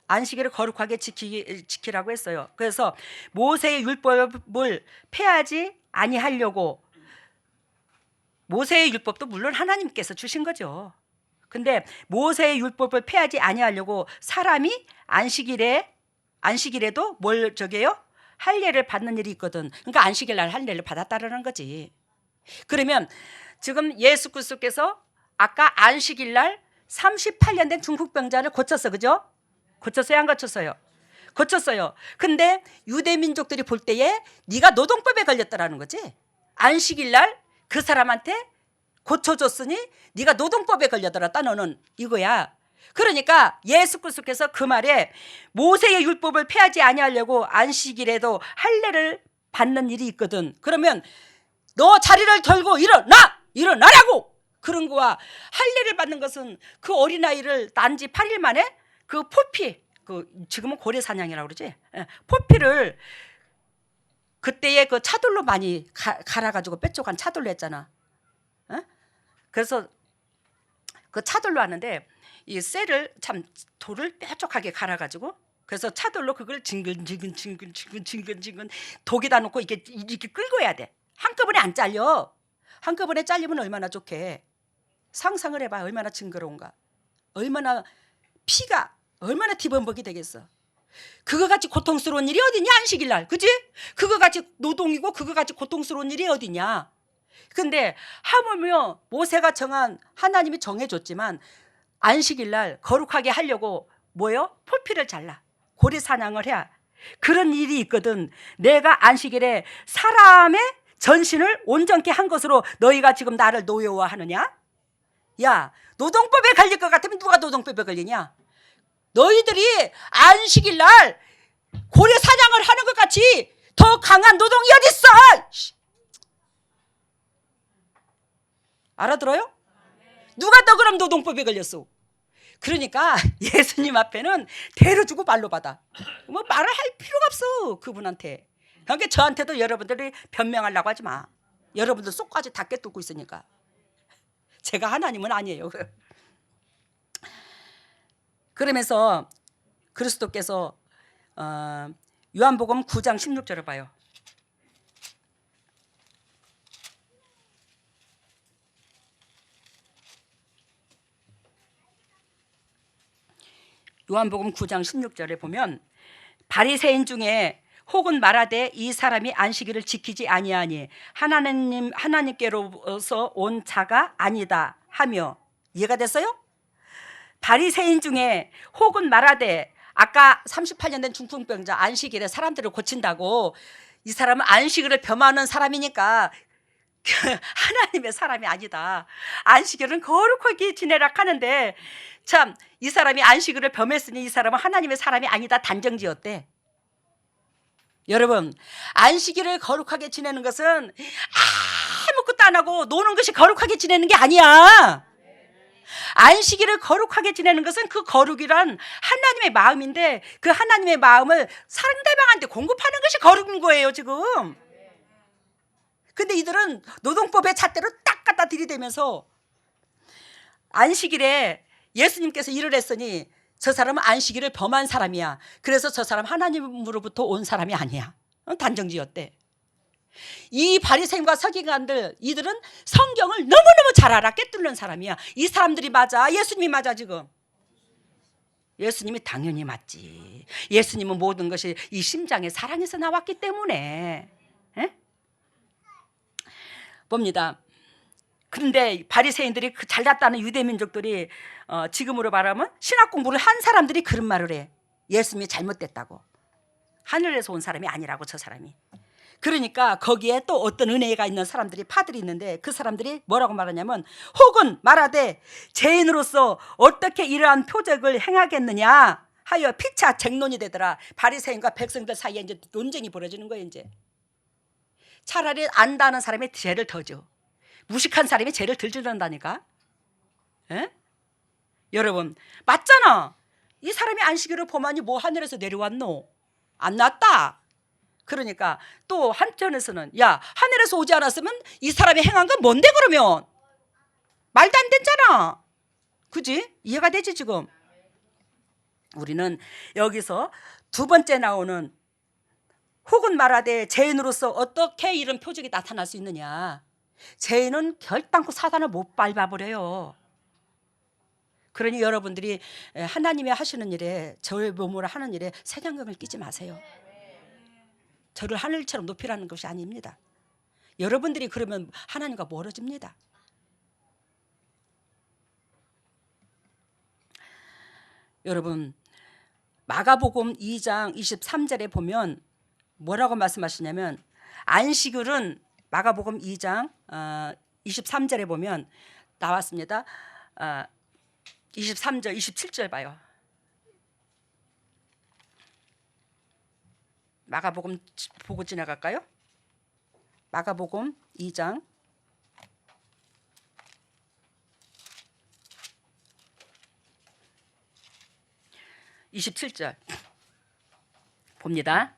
안식일을 거룩하게 지키라고 했어요. 그래서 모세의 율법을 폐하지 아니하려고, 모세의 율법도 물론 하나님께서 주신 거죠. 근데 모세의 율법을 폐하지 아니하려고 사람이 안식일에도 뭘 저게요? 할례를 받는 일이 있거든. 그러니까 안식일 날 할례를 받았다라는 거지. 그러면 지금 예수 그리스도께서 아까 안식일 날 38년 된 중풍병자를 고쳤어, 그죠? 고쳤어요, 안 고쳤어요? 고쳤어요. 근데 유대 민족들이 볼 때에 네가 노동법에 걸렸다라는 거지. 안식일 날 그 사람한테 고쳐줬으니 네가 노동법에 걸려들었다 너는, 이거야. 그러니까 예수 그리스도께서 그 말에 모세의 율법을 폐하지 아니하려고 안식일에도 할례를 받는 일이 있거든. 그러면 너 자리를 털고 일어나라고 그런 거와, 할례를 받는 것은 그 어린아이를 난 지 8일 만에 그 포피, 그 지금은 고래 사냥이라고 그러지, 포피를 그때에 그 차돌로 많이 갈아가지고 뾰족한 차돌로 했잖아. 그래서 그 차돌로 하는데 이 쇠를 참 돌을 뾰족하게 갈아가지고, 그래서 차돌로 그걸 징근징근 독에다 놓고 이렇게 끌고 해야 돼. 한꺼번에 안 잘려. 한꺼번에 잘리면 얼마나 좋게. 상상을 해봐. 얼마나 징그러운가. 얼마나 피가 얼마나 뒤범벅이 되겠어. 그거 같이 고통스러운 일이 어디냐, 안식일 날. 그지? 그거 같이 노동이고 그거 같이 고통스러운 일이 어디냐. 근데 하물며 모세가 정한, 하나님이 정해줬지만 안식일 날 거룩하게 하려고 뭐요? 포피를 잘라 고래 사냥을 해야 그런 일이 있거든. 내가 안식일에 사람의 전신을 온전케 한 것으로 너희가 지금 나를 노여워하느냐? 야, 노동법에 걸릴 것 같으면 누가 노동법에 걸리냐? 너희들이 안식일 날 고래 사냥을 하는 것 같이 더 강한 노동이 어딨어? 알아들어요? 누가 더 그럼 노동법에 걸렸어? 그러니까 예수님 앞에는 대로 주고 말로 받아. 뭐 말을 할 필요가 없어 그분한테. 그러니까 저한테도 여러분들이 변명하려고 하지 마. 여러분들 속까지 다 꿰뚫고 있으니까. 제가 하나님은 아니에요. 그러면서 그리스도께서 요한복음 9장 16절을 봐요. 요한복음 9장 16절에 보면 바리새인 중에 혹은 말하되 이 사람이 안식일을 지키지 아니하니 하나님께로서 온 자가 아니다 하며, 이해가 됐어요? 바리새인 중에 혹은 말하되, 아까 38년 된 중풍병자 안식일에 사람들을 고친다고, 이 사람은 안식일을 범하는 사람이니까 하나님의 사람이 아니다. 안식일은 거룩하게 지내라 하는데, 참 이 사람이 안식일을 범했으니 이 사람은 하나님의 사람이 아니다 단정지었대. 여러분, 안식일을 거룩하게 지내는 것은 아무것도 안 하고 노는 것이 거룩하게 지내는 게 아니야. 안식일을 거룩하게 지내는 것은 그 거룩이란 하나님의 마음인데, 그 하나님의 마음을 상대방한테 공급하는 것이 거룩인 거예요 지금. 근데 이들은 노동법의 잣대로 딱 갖다 들이대면서 안식일에 예수님께서 일을 했으니 저 사람은 안식일을 범한 사람이야. 그래서 저 사람 하나님으로부터 온 사람이 아니야. 단정지었대. 이 바리새인과 서기관들, 이들은 성경을 너무너무 잘 알아. 꿰뚫는 사람이야. 이 사람들이 맞아? 예수님이 맞아 지금? 예수님이 당연히 맞지. 예수님은 모든 것이 이 심장의 사랑에서 나왔기 때문에. 봅니다. 그런데 바리새인들이 그 잘났다는 유대 민족들이 지금으로 말하면 신학 공부를 한 사람들이 그런 말을 해. 예수님이 잘못됐다고. 하늘에서 온 사람이 아니라고 저 사람이. 그러니까 거기에 또 어떤 은혜가 있는 사람들이 파들이 있는데, 그 사람들이 뭐라고 말하냐면 혹은 말하되 죄인으로서 어떻게 이러한 표적을 행하겠느냐 하여 피차 쟁론이 되더라. 바리새인과 백성들 사이에 이제 논쟁이 벌어지는 거예요. 이제 차라리 안다는 사람이 죄를 더 져. 무식한 사람이 죄를 덜 지른다니까. 여러분 맞잖아. 이 사람이 안식일을 범하니 뭐 하늘에서 내려왔노? 안 났다. 그러니까 또 한편에서는 야, 하늘에서 오지 않았으면 이 사람이 행한 건 뭔데 그러면? 말도 안 되잖아. 그지? 이해가 되지 지금? 우리는 여기서 두 번째 나오는 혹은 말하되 죄인으로서 어떻게 이런 표적이 나타날 수 있느냐. 죄인은 결단코 사단을 못 밟아버려요. 그러니 여러분들이 하나님이 하시는 일에, 저의 몸으로 하는 일에 색안경을 끼지 마세요. 저를 하늘처럼 높이라는 것이 아닙니다. 여러분들이 그러면 하나님과 멀어집니다. 여러분 마가복음 2장 23절에 보면 뭐라고 말씀하시냐면, 안식일은 마가복음 2장 23절에 보면 나왔습니다. 23절, 27절 봐요. 마가복음 보고 지나갈까요? 마가복음 2장 27절 봅니다.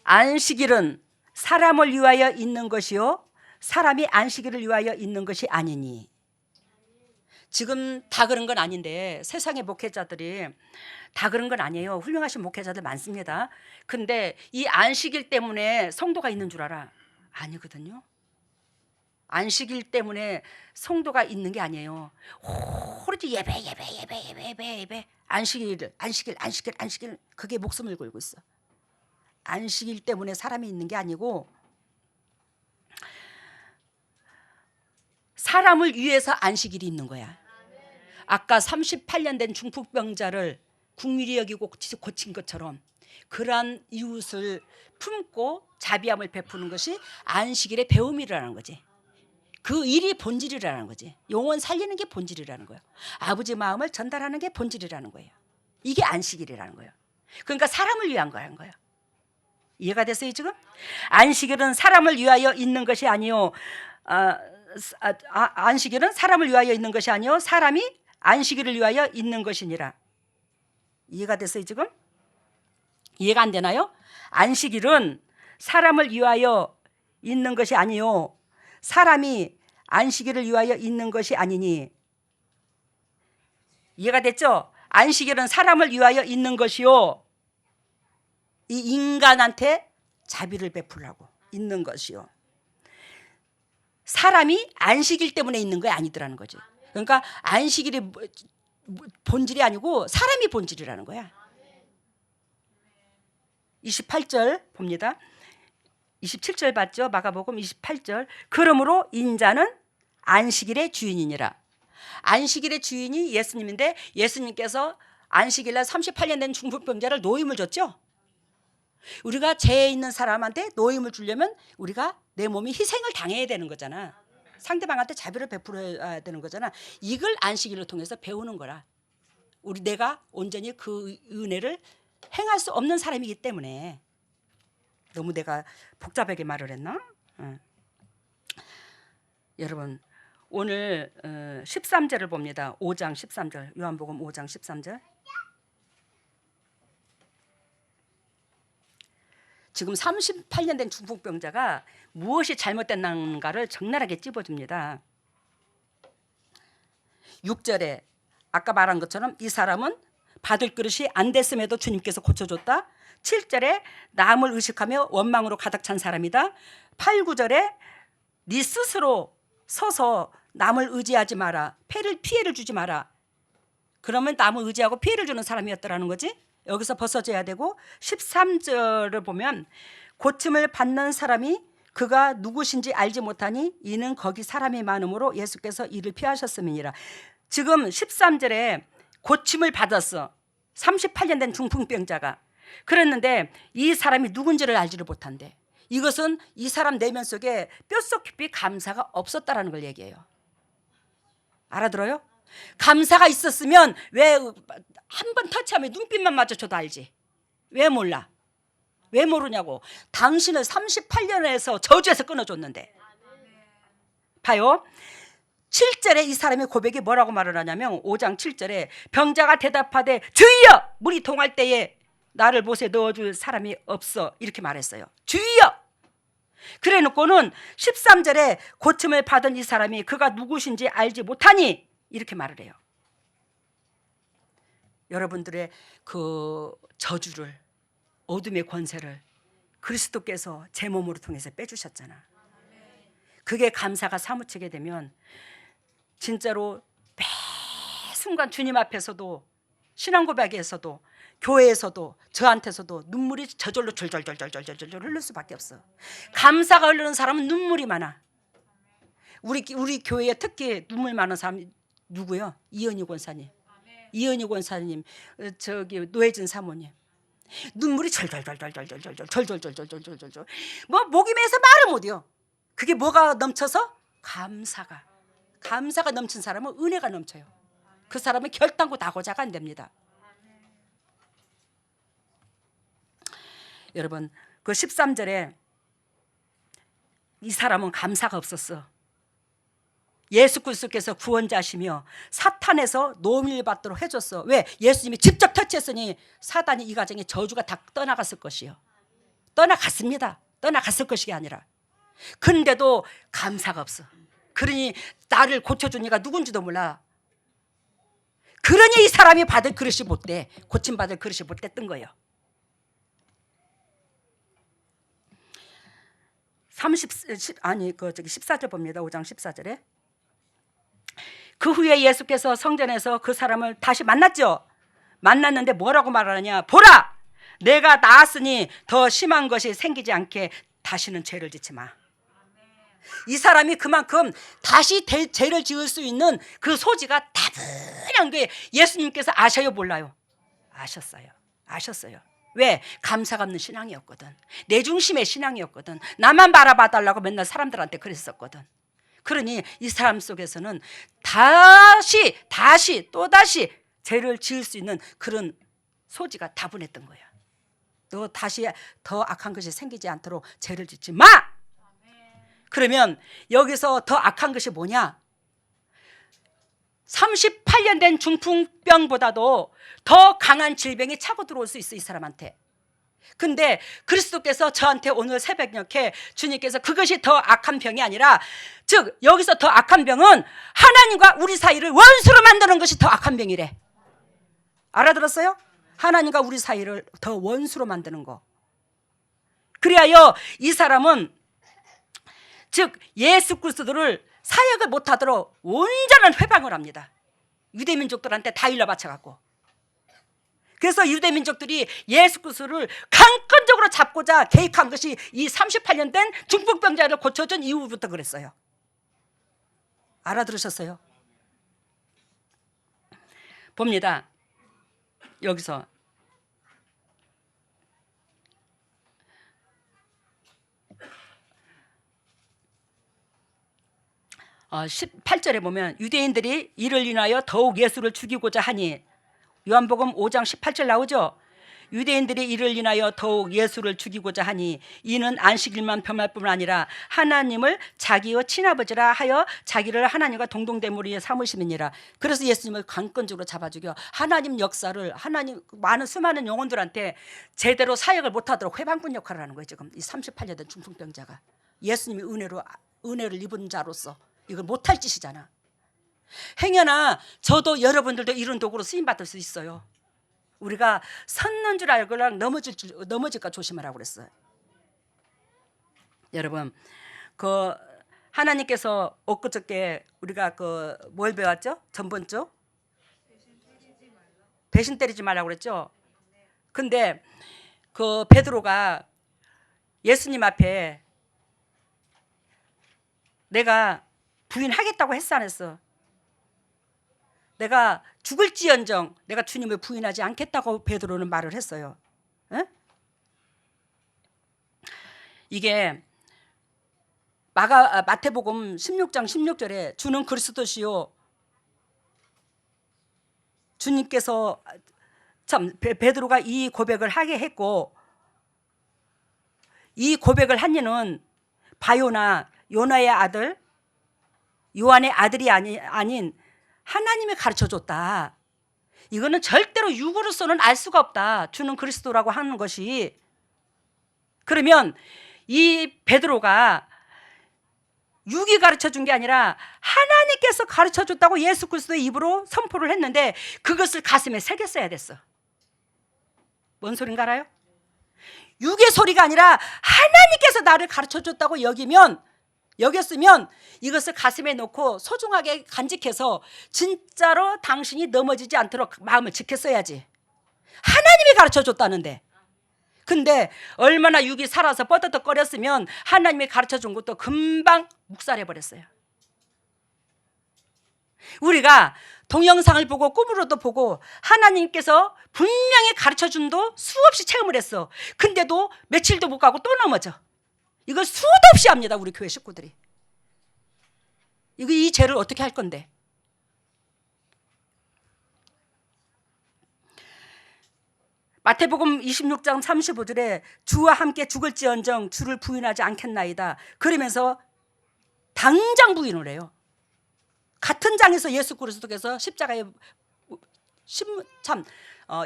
안식일은 사람을 위하여 있는 것이요 사람이 안식일을 위하여 있는 것이 아니니. 지금 다 그런 건 아닌데 세상의 목회자들이 다 그런 건 아니에요. 훌륭하신 목회자들 많습니다. 근데 이 안식일 때문에 성도가 있는 줄 알아? 아니거든요. 안식일 때문에 성도가 있는 게 아니에요. 오로지 예배 안식일 그게 목숨을 걸고 있어. 안식일 때문에 사람이 있는 게 아니고 사람을 위해서 안식일이 있는 거야. 아까 38년 된 중풍병자를 국률이 여기고 고친 것처럼 그러한 이웃을 품고 자비함을 베푸는 것이 안식일의 배움이라는 거지. 그 일이 본질이라는 거지. 영혼 살리는 게 본질이라는 거예요. 아버지 마음을 전달하는 게 본질이라는 거예요. 이게 안식일이라는 거예요. 그러니까 사람을 위한 거라는 거예요. 이해가 됐어요 지금? 안식일은 사람을 위하여 있는 것이 아니요 안식일은 사람을 위하여 있는 것이 아니요 사람이 안식일을 위하여 있는 것이니라. 이해가 됐어요 지금? 이해가 안 되나요? 안식일은 사람을 위하여 있는 것이 아니요 사람이 안식일을 위하여 있는 것이 아니니. 이해가 됐죠? 안식일은 사람을 위하여 있는 것이요 이 인간한테 자비를 베풀라고 있는 것이요 사람이 안식일 때문에 있는 게 아니더라는 거지. 그러니까 안식일이 본질이 아니고 사람이 본질이라는 거야. 28절 봅니다. 27절 봤죠? 마가복음 28절. 그러므로 인자는 안식일의 주인이니라. 안식일의 주인이 예수님인데 예수님께서 안식일날 38년 된 중풍병자를 노임을 줬죠. 우리가 죄에 있는 사람한테 노임을 주려면 우리가 내 몸이 희생을 당해야 되는 거잖아. 상대방한테 자비를 베풀어야 되는 거잖아. 이걸 안식일을 통해서 배우는 거라. 내가 온전히 그 은혜를 행할 수 없는 사람이기 때문에. 너무 내가 복잡하게 말을 했나? 여러분 오늘 13절을 봅니다. 5장 13절 요한복음 5장 13절. 지금 38년 된 중풍병자가 무엇이 잘못됐는가를 적나라하게 찝어줍니다. 6절에 아까 말한 것처럼 이 사람은 받을 그릇이 안 됐음에도 주님께서 고쳐줬다. 7절에 남을 의식하며 원망으로 가득 찬 사람이다. 8, 9절에 네 스스로 서서 남을 의지하지 마라. 피해를 주지 마라. 그러면 남을 의지하고 피해를 주는 사람이었더라는 거지. 여기서 벗어져야 되고 13절을 보면 고침을 받는 사람이 그가 누구신지 알지 못하니 이는 거기 사람이 많음으로 예수께서 이를 피하셨음이니라. 지금 13절에 고침을 받았어. 38년 된 중풍병자가. 그랬는데 이 사람이 누군지를 알지를 못한대. 이것은 이 사람 내면 속에 뼛속 깊이 감사가 없었다라는 걸 얘기해요. 알아들어요? 감사가 있었으면 왜 한 번 터치하면 눈빛만 마주쳐도 알지. 왜 몰라? 왜 모르냐고. 당신을 38년에서 저주에서 끊어줬는데. 봐요. 7절에 이 사람의 고백이 뭐라고 말을 하냐면 5장 7절에 병자가 대답하되 주여 물이 동할 때에 나를 못에 넣어줄 사람이 없어 이렇게 말했어요. 주여. 그래 놓고는 13절에 고침을 받은 이 사람이 그가 누구신지 알지 못하니 이렇게 말을 해요. 여러분들의 그 저주를 어둠의 권세를 그리스도께서 제 몸으로 통해서 빼주셨잖아. 그게 감사가 사무치게 되면 진짜로 매 순간 주님 앞에서도 신앙 고백에서도 교회에서도 저한테서도 눈물이 저절로 절절절절절절 흐를 수밖에 없어. 감사가 흐르는 사람은 눈물이 많아. 우리 교회에 특히 눈물 많은 사람이 누구요? 이은희 권사님. 이은희 권사님, 저기 노혜진 사모님. 눈물이 절절절절절절절절절절절절절절. 뭐 목이 메서 말을 못해요. 그게 뭐가 넘쳐서 감사가 넘친 사람은 은혜가 넘쳐요. 그 사람은 결단코 다고자가 안 됩니다. 여러분, 그 13절에 이 사람은 감사가 없었어. 예수 그리스도께서 구원자시며 사탄에서 노임을 받도록 해줬어. 왜? 예수님이 직접 터치했으니 사단이 이 가정에 저주가 다 떠나갔을 것이요. 떠나갔습니다. 떠나갔을 것이 아니라. 그런데도 감사가 없어. 그러니 나를 고쳐주니까 누군지도 몰라. 그러니 이 사람이 받을 그릇이 못돼. 고침받을 그릇이 못됐던 거예요. 14절 봅니다. 5장 14절에. 그 후에 예수께서 성전에서 그 사람을 다시 만났죠. 만났는데 뭐라고 말하느냐. 보라! 내가 나았으니 더 심한 것이 생기지 않게 다시는 죄를 짓지 마. 이 사람이 그만큼 다시 죄를 지을 수 있는 그 소지가 다분한 게 예수님께서 아셔요, 몰라요? 아셨어요. 왜? 감사가 없는 신앙이었거든. 내 중심의 신앙이었거든. 나만 바라봐달라고 맨날 사람들한테 그랬었거든. 그러니 이 사람 속에서는 또다시 죄를 지을 수 있는 그런 소지가 다분했던 거야. 너 다시 더 악한 것이 생기지 않도록 죄를 짓지 마. 그러면 여기서 더 악한 것이 뭐냐? 38년 된 중풍병보다도 더 강한 질병이 차고 들어올 수 있어, 이 사람한테. 근데 그리스도께서 저한테 오늘 새벽녘에 주님께서 그것이 더 악한 병이 아니라, 즉 여기서 더 악한 병은 하나님과 우리 사이를 원수로 만드는 것이 더 악한 병이래. 알아들었어요? 하나님과 우리 사이를 더 원수로 만드는 거. 그리하여 이 사람은 즉 예수 그리스도를 사역을 못하도록 온전한 회방을 합니다. 유대민족들한테 다 일러바쳐갖고. 그래서 유대민족들이 예수 그리스도를 강권적으로 잡고자 계획한 것이 이 38년 된 중풍병자를 고쳐준 이후부터 그랬어요. 알아들으셨어요? 봅니다. 여기서 어, 18절에 보면 유대인들이 이를 인하여 더욱 예수를 죽이고자 하니, 요한복음 5장 18절 나오죠. 유대인들이 이를 인하여 더욱 예수를 죽이고자 하니 이는 안식일만 범할 뿐 아니라 하나님을 자기의 친아버지라 하여 자기를 하나님과 동등됨으로 삼으심이니라. 그래서 예수님을 강권적으로 잡아 죽여 하나님 역사를, 하나님 수많은 영혼들한테 제대로 사역을 못하도록 회방꾼 역할을 하는 거예요. 지금 이 38년 된 중풍병자가 예수님이 은혜를 입은 자로서 이걸 못할 짓이잖아. 행여나 저도 여러분들도 이런 도구로 쓰임받을 수 있어요. 우리가 섰는 줄 알고 넘어질까 조심하라고 그랬어요. 여러분, 그 하나님께서 엊그저께 우리가 그 뭘 배웠죠? 전번주 배신 때리지 말라고 그랬죠. 근데 그 베드로가 예수님 앞에 내가 부인하겠다고 했어, 안 했어? 내가 죽을지언정 내가 주님을 부인하지 않겠다고 베드로는 말을 했어요. 에? 이게 마태복음 16장 16절에 주는 그리스도시요, 주님께서 참 베드로가 이 고백을 하게 했고, 이 고백을 한 이는 바요나 요나의 아들 요한의 아들이 아닌 하나님이 가르쳐줬다. 이거는 절대로 육으로서는 알 수가 없다. 주는 그리스도라고 하는 것이. 그러면 이 베드로가 육이 가르쳐준 게 아니라 하나님께서 가르쳐줬다고 예수 그리스도의 입으로 선포를 했는데 그것을 가슴에 새겼어야 됐어. 뭔 소린가 알아요? 육의 소리가 아니라 하나님께서 나를 가르쳐줬다고 여겼으면 이것을 가슴에 놓고 소중하게 간직해서 진짜로 당신이 넘어지지 않도록 마음을 지켰어야지. 하나님이 가르쳐줬다는데. 근데 얼마나 육이 살아서 뻗어덕거렸으면 하나님이 가르쳐준 것도 금방 묵살해버렸어요. 우리가 동영상을 보고 꿈으로도 보고 하나님께서 분명히 가르쳐준도 수없이 체험을 했어. 근데도 며칠도 못 가고 또 넘어져. 이걸 수도 없이 합니다, 우리 교회 식구들이. 이 죄를 어떻게 할 건데? 마태복음 26장 35절에 주와 함께 죽을지언정 주를 부인하지 않겠나이다. 그러면서 당장 부인을 해요. 같은 장에서 예수 그리스도께서 십자가에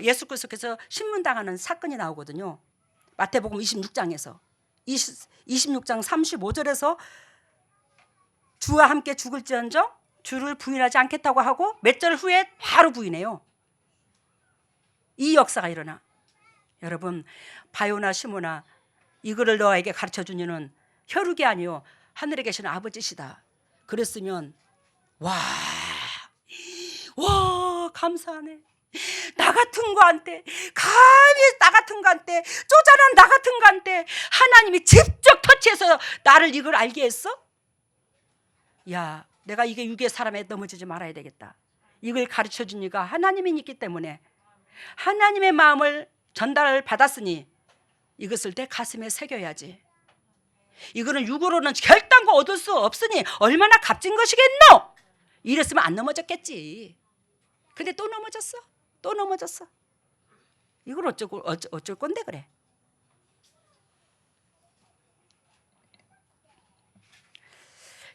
예수 그리스도께서 신문당하는 사건이 나오거든요. 마태복음 26장에서 26장 35절에서 주와 함께 죽을지언정 주를 부인하지 않겠다고 하고 몇 절 후에 바로 부인해요. 이 역사가 일어나. 여러분, 바요나 시모나, 이거를 너에게 가르쳐준 이는 혈육이 아니요 하늘에 계시는 아버지시다. 그랬으면 와 감사하네. 나 같은 거한테, 감히 나 같은 거한테, 쪼잔한 나 같은 거한테 하나님이 직접 터치해서 나를 이걸 알게 했어? 야, 내가 이게 유괴 사람에 넘어지지 말아야 되겠다. 이걸 가르쳐준 이가 하나님이 있기 때문에 하나님의 마음을 전달 받았으니 이것을 내 가슴에 새겨야지. 이거는 육으로는 결단코 얻을 수 없으니 얼마나 값진 것이겠노? 이랬으면 안 넘어졌겠지. 근데 또 넘어졌어. 또 넘어졌어. 이걸 어쩔 건데 그래.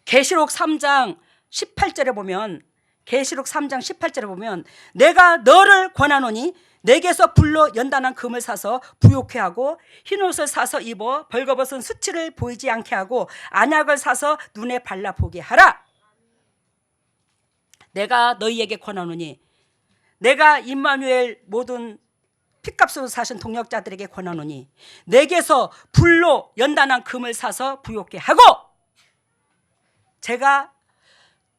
계시록 3장 18절에 보면, 계시록 3장 18절에 보면 내가 너를 권하노니 내게서 불로 연단한 금을 사서 부욕해 하고 흰옷을 사서 입어 벌거벗은 수치를 보이지 않게 하고 안약을 사서 눈에 발라 보게 하라. 내가 너희에게 권하노니, 내가 임마누엘 모든 핏값으로 사신 동역자들에게 권하노니 내게서 불로 연단한 금을 사서 부욕해 하고, 제가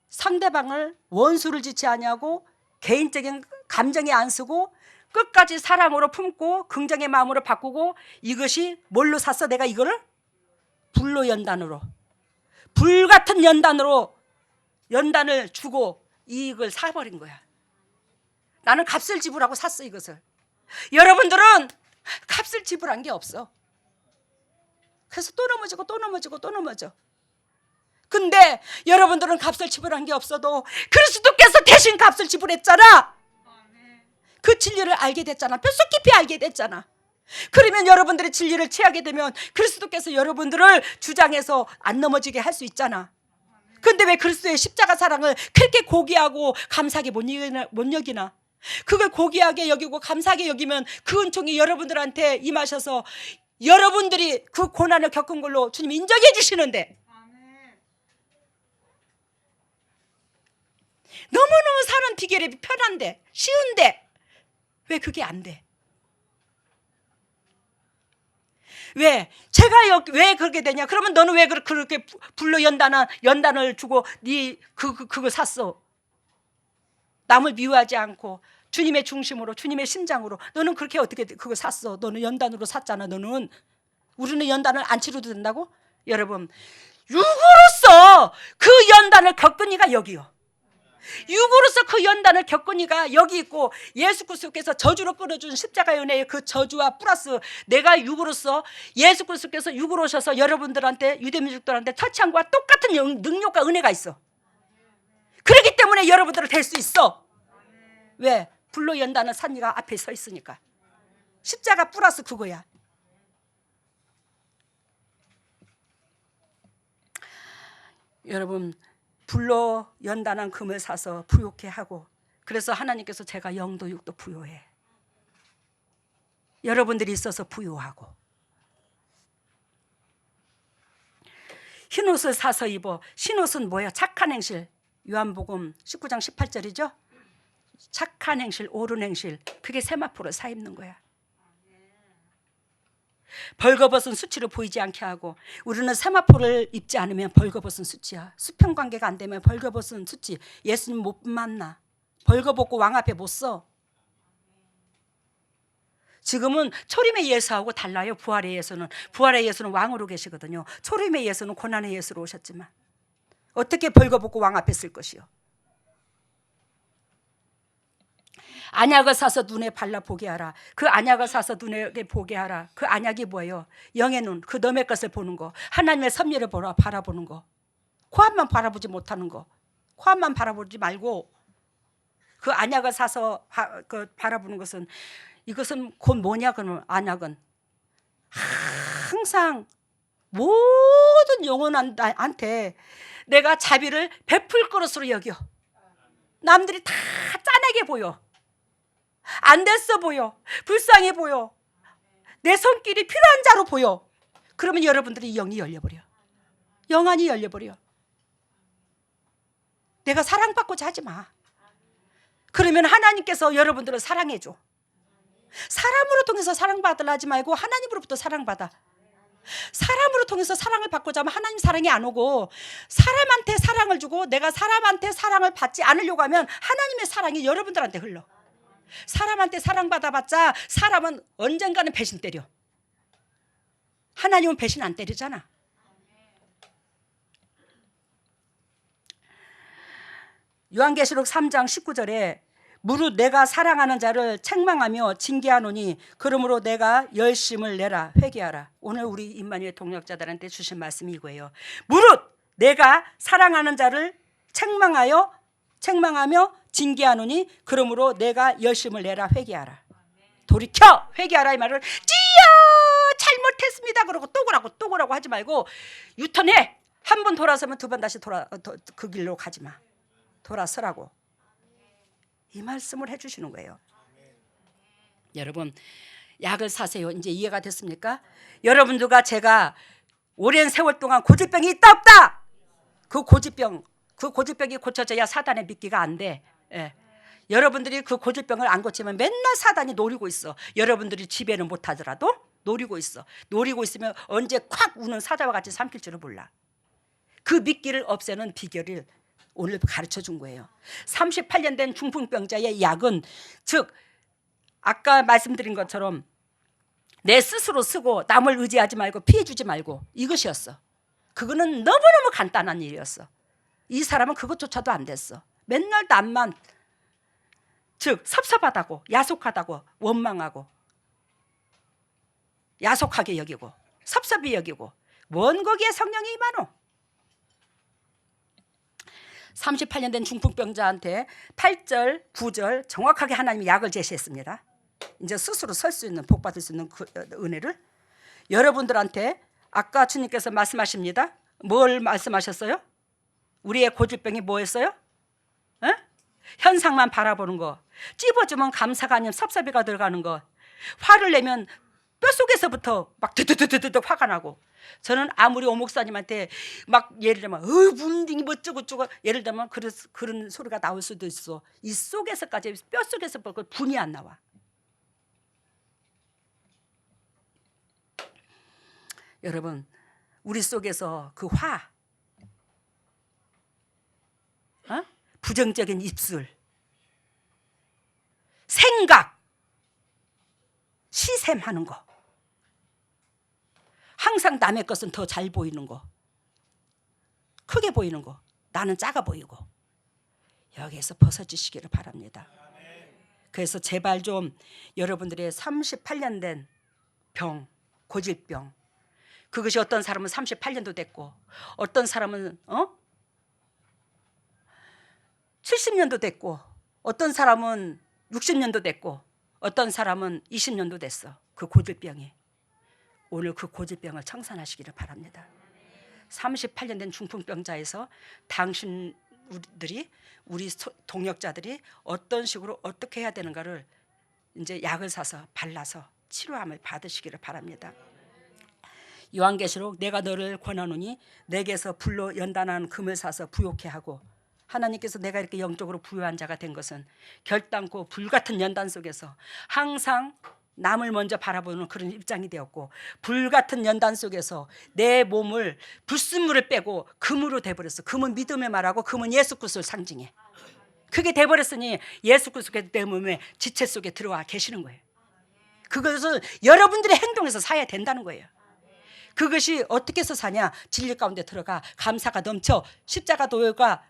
상대방을 원수를 짓지 아니하고 개인적인 감정에 안 쓰고 끝까지 사랑으로 품고 긍정의 마음으로 바꾸고, 이것이 뭘로 샀어? 내가 이거를 불로 연단으로, 불같은 연단으로 연단을 주고 이걸 사버린 거야. 나는 값을 지불하고 샀어 이것을. 여러분들은 값을 지불한 게 없어. 그래서 또 넘어지고 또 넘어지고 또 넘어져. 근데 여러분들은 값을 지불한 게 없어도 그리스도께서 대신 값을 지불했잖아. 그 진리를 알게 됐잖아. 뼛속 깊이 알게 됐잖아. 그러면 여러분들이 진리를 취하게 되면 그리스도께서 여러분들을 주장해서 안 넘어지게 할 수 있잖아. 근데 왜 그리스도의 십자가 사랑을 그렇게 고귀하고 감사하게 못 여기나? 그걸 고귀하게 여기고 감사하게 여기면 그 은총이 여러분들한테 임하셔서 여러분들이 그 고난을 겪은 걸로 주님 인정해 주시는데, 너무너무 사는 비결이 편한데, 쉬운데 왜 그게 안 돼? 왜? 제가 왜 그렇게 되냐? 그러면 너는 왜 그렇게 불로 연단을 주고 그거 샀어? 남을 미워하지 않고 주님의 중심으로, 주님의 심장으로 너는 그렇게 어떻게 그거 샀어? 너는 연단으로 샀잖아. 너는. 우리는 연단을 안 치러도 된다고? 여러분, 육으로서 그 연단을 겪은 이가 여기요. 육으로서 그 연단을 겪은 이가 여기 있고, 예수 그리스도께서 저주로 끊어준 십자가의 은혜의 그 저주와 플러스 내가 육으로서 예수 그리스도께서 육으로 오셔서 여러분들한테, 유대민족들한테 터치한 것과 똑같은 능력과 은혜가 있어. 그렇기 때문에 여러분들을 될 수 있어. 왜? 불로 연단을 산 이가 앞에 서 있으니까. 십자가 플러스 그거야. 여러분, 불로 연단한 금을 사서 부욕해 하고, 그래서 하나님께서 제가 영도 육도 부요해. 여러분들이 있어서 부요하고, 흰옷을 사서 입어. 흰옷은 뭐야? 착한 행실. 요한복음 19장 18절이죠. 착한 행실, 옳은 행실, 그게 세마포를 사 입는 거야. 벌거벗은 수치를 보이지 않게 하고, 우리는 세마포를 입지 않으면 벌거벗은 수치야. 수평 관계가 안 되면 벌거벗은 수치. 예수님 못 만나. 벌거벗고 왕 앞에 못 서. 지금은 초림의 예수하고 달라요. 부활의 예수는. 부활의 예수는 왕으로 계시거든요. 초림의 예수는 고난의 예수로 오셨지만 어떻게 벌거벗고 왕 앞에 쓸 것이요? 안약을 사서 눈에 발라 보게 하라. 그 안약을 사서 눈에 보게 하라. 그 안약이 뭐예요? 영의 눈, 그 너의 것을 보는 거, 하나님의 섭리를 바라보는 거. 코앞만 바라보지 못하는 거. 코앞만 바라보지 말고 그 안약을 사서 바라보는 것은, 이것은 곧 뭐냐 그러면, 안약은 항상 모든 영혼한테 내가 자비를 베풀 것으로 여겨. 남들이 다 짠하게 보여, 안 됐어 보여, 불쌍해 보여, 내 손길이 필요한 자로 보여. 그러면 여러분들이 영이 열려버려. 영안이 열려버려. 내가 사랑받고자 하지 마. 그러면 하나님께서 여러분들을 사랑해줘. 사람으로 통해서 사랑받으려 하지 말고 하나님으로부터 사랑받아. 사람으로 통해서 사랑을 받고자 하면 하나님 사랑이 안 오고, 사람한테 사랑을 주고 내가 사람한테 사랑을 받지 않으려고 하면 하나님의 사랑이 여러분들한테 흘러. 사람한테 사랑받아봤자 사람은 언젠가는 배신 때려. 하나님은 배신 안 때리잖아. 요한계시록 3장 19절에 무릇 내가 사랑하는 자를 책망하며 징계하노니 그러므로 내가 열심을 내라 회개하라. 오늘 우리 임마누엘 동역자들한테 주신 말씀이 이거예요. 무릇 내가 사랑하는 자를 책망하며 징계하노니 그러므로 내가 열심을 내라 회개하라. 돌이켜 회개하라 이 말을 찌여 잘못했습니다 그러고 또 그러고 하지 말고 유턴해. 한 번 돌아서면 두 번 다시 그 길로 가지 마. 돌아서라고 이 말씀을 해주시는 거예요. 여러분 약을 사세요. 이제 이해가 됐습니까? 여러분들과 제가 오랜 세월 동안 고질병이 있다 없다. 그 고질병이 고쳐져야 사단의 믿기가 안 돼. 예. 여러분들이 그 고질병을 안 고치면 맨날 사단이 노리고 있어. 여러분들이 지배는 못하더라도 노리고 있어. 노리고 있으면 언제 콱 우는 사자와 같이 삼킬 줄을 몰라. 그 믿기를 없애는 비결을 오늘 가르쳐 준 거예요. 38년 된 중풍병자의 약은, 즉 아까 말씀드린 것처럼 내 스스로 쓰고 남을 의지하지 말고 피해주지 말고, 이것이었어. 그거는 너무너무 간단한 일이었어. 이 사람은 그것조차도 안 됐어. 맨날 남만, 즉 섭섭하다고, 야속하다고, 원망하고, 야속하게 여기고 섭섭히 여기고, 뭔 거기에 성령이 임하노. 38년 된 중풍병자한테 8절 9절 정확하게 하나님이 약을 제시했습니다. 이제 스스로 설 수 있는, 복 받을 수 있는 그 은혜를 여러분들한테 아까 주님께서 말씀하십니다. 뭘 말씀하셨어요? 우리의 고질병이 뭐였어요? 에? 현상만 바라보는 거, 찝어주면 감사가 아닌 섭섭이가 들어가는 거, 화를 내면 뼛속에서부터 막 드드드드드 화가 나고. 저는 아무리 오 목사님한테 막 예를 들면 분딩이 뭐 어쩌고 예를 들면 그런 소리가 나올 수도 있어. 이 속에서까지, 뼛속에서 분이 안 나와. 여러분 우리 속에서 그 화, 부정적인 입술, 생각, 시샘하는 거, 항상 남의 것은 더 잘 보이는 거, 크게 보이는 거, 나는 작아 보이고, 여기에서 벗어지시기를 바랍니다. 그래서 제발 좀 여러분들의 38년 된 병, 고질병, 그것이 어떤 사람은 38년도 됐고, 어떤 사람은 70년도 됐고, 어떤 사람은 60년도 됐고, 어떤 사람은 20년도 됐어. 그 고질병이. 오늘 그 고질병을 청산하시기를 바랍니다. 38년 된 중풍병자에서 당신들이, 우리 동역자들이 어떤 식으로 어떻게 해야 되는가를 이제 약을 사서 발라서 치료함을 받으시기를 바랍니다. 요한계시록 내가 너를 권하노니 내게서 불로 연단한 금을 사서 부욕해 하고. 하나님께서 내가 이렇게 영적으로 부유한 자가 된 것은 결단코 불같은 연단 속에서 항상 남을 먼저 바라보는 그런 입장이 되었고, 불같은 연단 속에서 내 몸을 불순물을 빼고 금으로 돼버렸어. 금은 믿음의 말하고 금은 예수 그리스도를 상징해. 그게 돼버렸으니 예수 그리스도께서 내 몸에 지체 속에 들어와 계시는 거예요. 그것을 여러분들의 행동에서 사야 된다는 거예요. 그것이 어떻게 해서 사냐? 진리 가운데 들어가 감사가 넘쳐 십자가 도가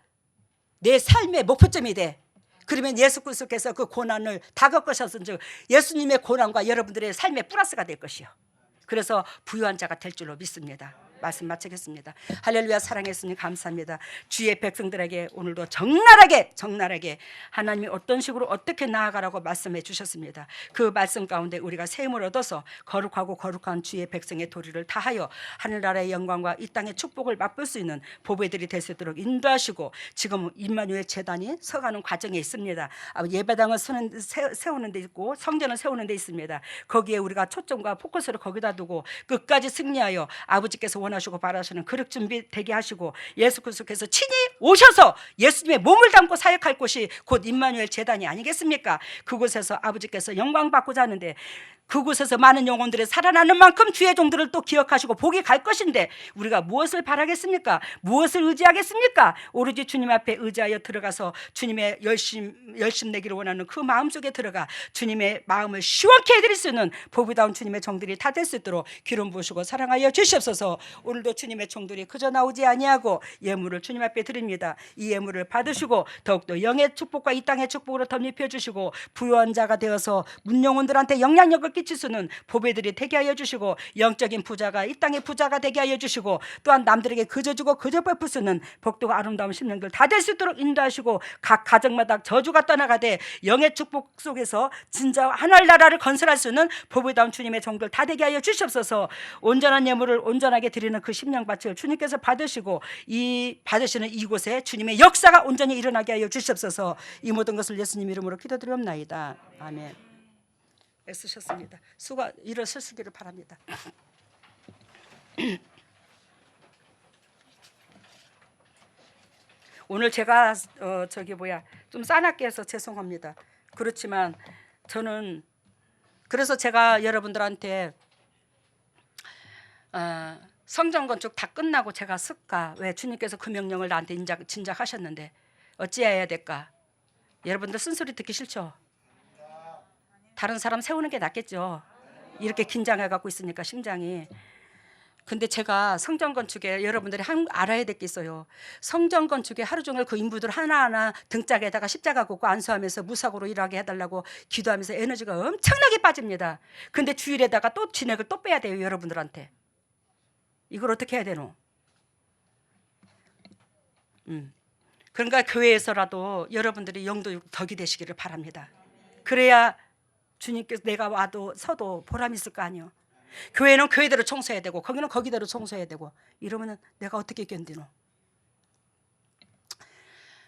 내 삶의 목표점이 돼. 그러면 예수 그리스도께서 그 고난을 다 겪으셨은 즉 예수님의 고난과 여러분들의 삶의 플러스가 될 것이요. 그래서 부유한 자가 될 줄로 믿습니다. 말씀 마치겠습니다. 할렐루야. 사랑의 예수님 감사합니다. 주의 백성들에게 오늘도 적나라하게 하나님이 어떤 식으로 어떻게 나아가라고 말씀해 주셨습니다. 그 말씀 가운데 우리가 새 힘을 얻어서 거룩하고 거룩한 주의 백성의 도리를 다하여 하늘나라의 영광과 이 땅의 축복을 맛볼 수 있는 보배들이 될 수 있도록 인도하시고, 지금 임마누엘 재단이 서가는 과정에 있습니다. 예배당을 세우는 데 있고 성전을 세우는 데 있습니다. 거기에 우리가 초점과 포커스를 거기다 두고 끝까지 승리하여 아버지께서 원하시고 바라시는 그릇 준비 되게 하시고, 예수 그리스도께서 친히 오셔서 예수님의 몸을 담고 사역할 곳이 곧 임마누엘 재단이 아니겠습니까? 그곳에서 아버지께서 영광 받고자 하는데, 그곳에서 많은 영혼들이 살아나는 만큼 주의 종들을 또 기억하시고 복이 갈 것인데, 우리가 무엇을 바라겠습니까? 무엇을 의지하겠습니까? 오로지 주님 앞에 의지하여 들어가서 주님의 열심 내기를 원하는 그 마음속에 들어가 주님의 마음을 시원케 해드릴 수 있는 보비다운 주님의 종들이 다 될 수 있도록 기름 부으시고 사랑하여 주시옵소서. 오늘도 주님의 종들이 그저 나오지 아니하고 예물을 주님 앞에 드립니다. 이 예물을 받으시고 더욱더 영의 축복과 이 땅의 축복으로 덧입혀 주시고, 부유한 자가 되어서 문영혼들한테 영향력을 끼칠 수 있는 보배들이 되게 하여 주시고, 영적인 부자가 이 땅의 부자가 되게 하여 주시고, 또한 남들에게 그저 주고 그저 베풀 수 있는 복되고 아름다운 심령들 다 될 수 있도록 인도하시고, 각 가정마다 저주가 떠나가되 영의 축복 속에서 진짜 하늘나라를 건설할 수 있는 보배다운 주님의 종들 다 되게 하여 주시옵소서. 온전한 예물을 온전하게 드리는 그 심령밭을 주님께서 받으시고, 이 받으시는 이곳에 주님의 역사가 온전히 일어나게 하여 주시옵소서. 이 모든 것을 예수님 이름으로 기도드리옵나이다. 아멘. 애쓰셨습니다. 수고 일어서시기를 바랍니다. 오늘 제가 좀 싸납게 해서 죄송합니다. 그렇지만 저는 그래서 제가 여러분들한테 성전 건축 다 끝나고 제가 쓸까? 왜 주님께서 그 명령을 나한테 진작하셨는데 어찌해야 될까? 여러분들 쓴소리 듣기 싫죠? 다른 사람 세우는 게 낫겠죠. 이렇게 긴장해 갖고 있으니까 심장이. 근데 제가 성전 건축에 여러분들이 알아야 될 게 있어요. 성전 건축에 하루 종일 그 인부들 하나하나 등짝에다가 십자가 꽂고 안수하면서 무사고로 일하게 해달라고 기도하면서 에너지가 엄청나게 빠집니다. 근데 주일에다가 또 진액을 또 빼야 돼요. 여러분들한테. 이걸 어떻게 해야 되노? 그러니까 교회에서라도 여러분들이 영도 덕이 되시기를 바랍니다. 그래야 주님께서 내가 와도 서도 보람 있을 거 아니요. 교회는 교회대로 청소해야 되고 거기는 거기대로 청소해야 되고 이러면 내가 어떻게 견디노?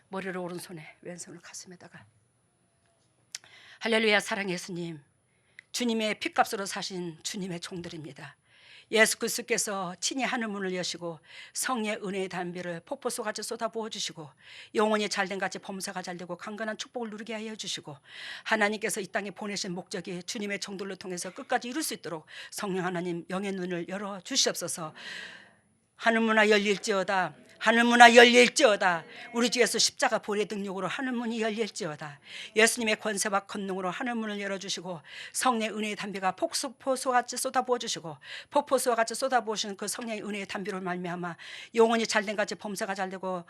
머리를 오른손에 왼손을 가슴에다가. 할렐루야. 사랑의 예수님, 주님의 피값으로 사신 주님의 종들입니다. 예수 그리스도께서 친히 하늘 문을 여시고 성의 은혜의 담비를 폭포수같이 쏟아부어 주시고, 영혼이 잘된 같이 범사가 잘되고 강건한 축복을 누리게 하여 주시고, 하나님께서 이 땅에 보내신 목적이 주님의 종들로 통해서 끝까지 이룰 수 있도록 성령 하나님 영의 눈을 열어 주시옵소서. 하늘문화 열릴지어다. 하늘문화 열릴지어다. 우리 주 예수 십자가 보혈의 능력으로 하늘문이 열릴지어다. 예수님의 권세와 권능으로 하늘문을 열어주시고 성령의 은혜의 담비가 폭포수같이 쏟아부어 주시고, 폭포수와 같이 쏟아부으시는 그 성령의 은혜의 담비로 말미암아 영혼이 잘된 같이 범사가 잘되고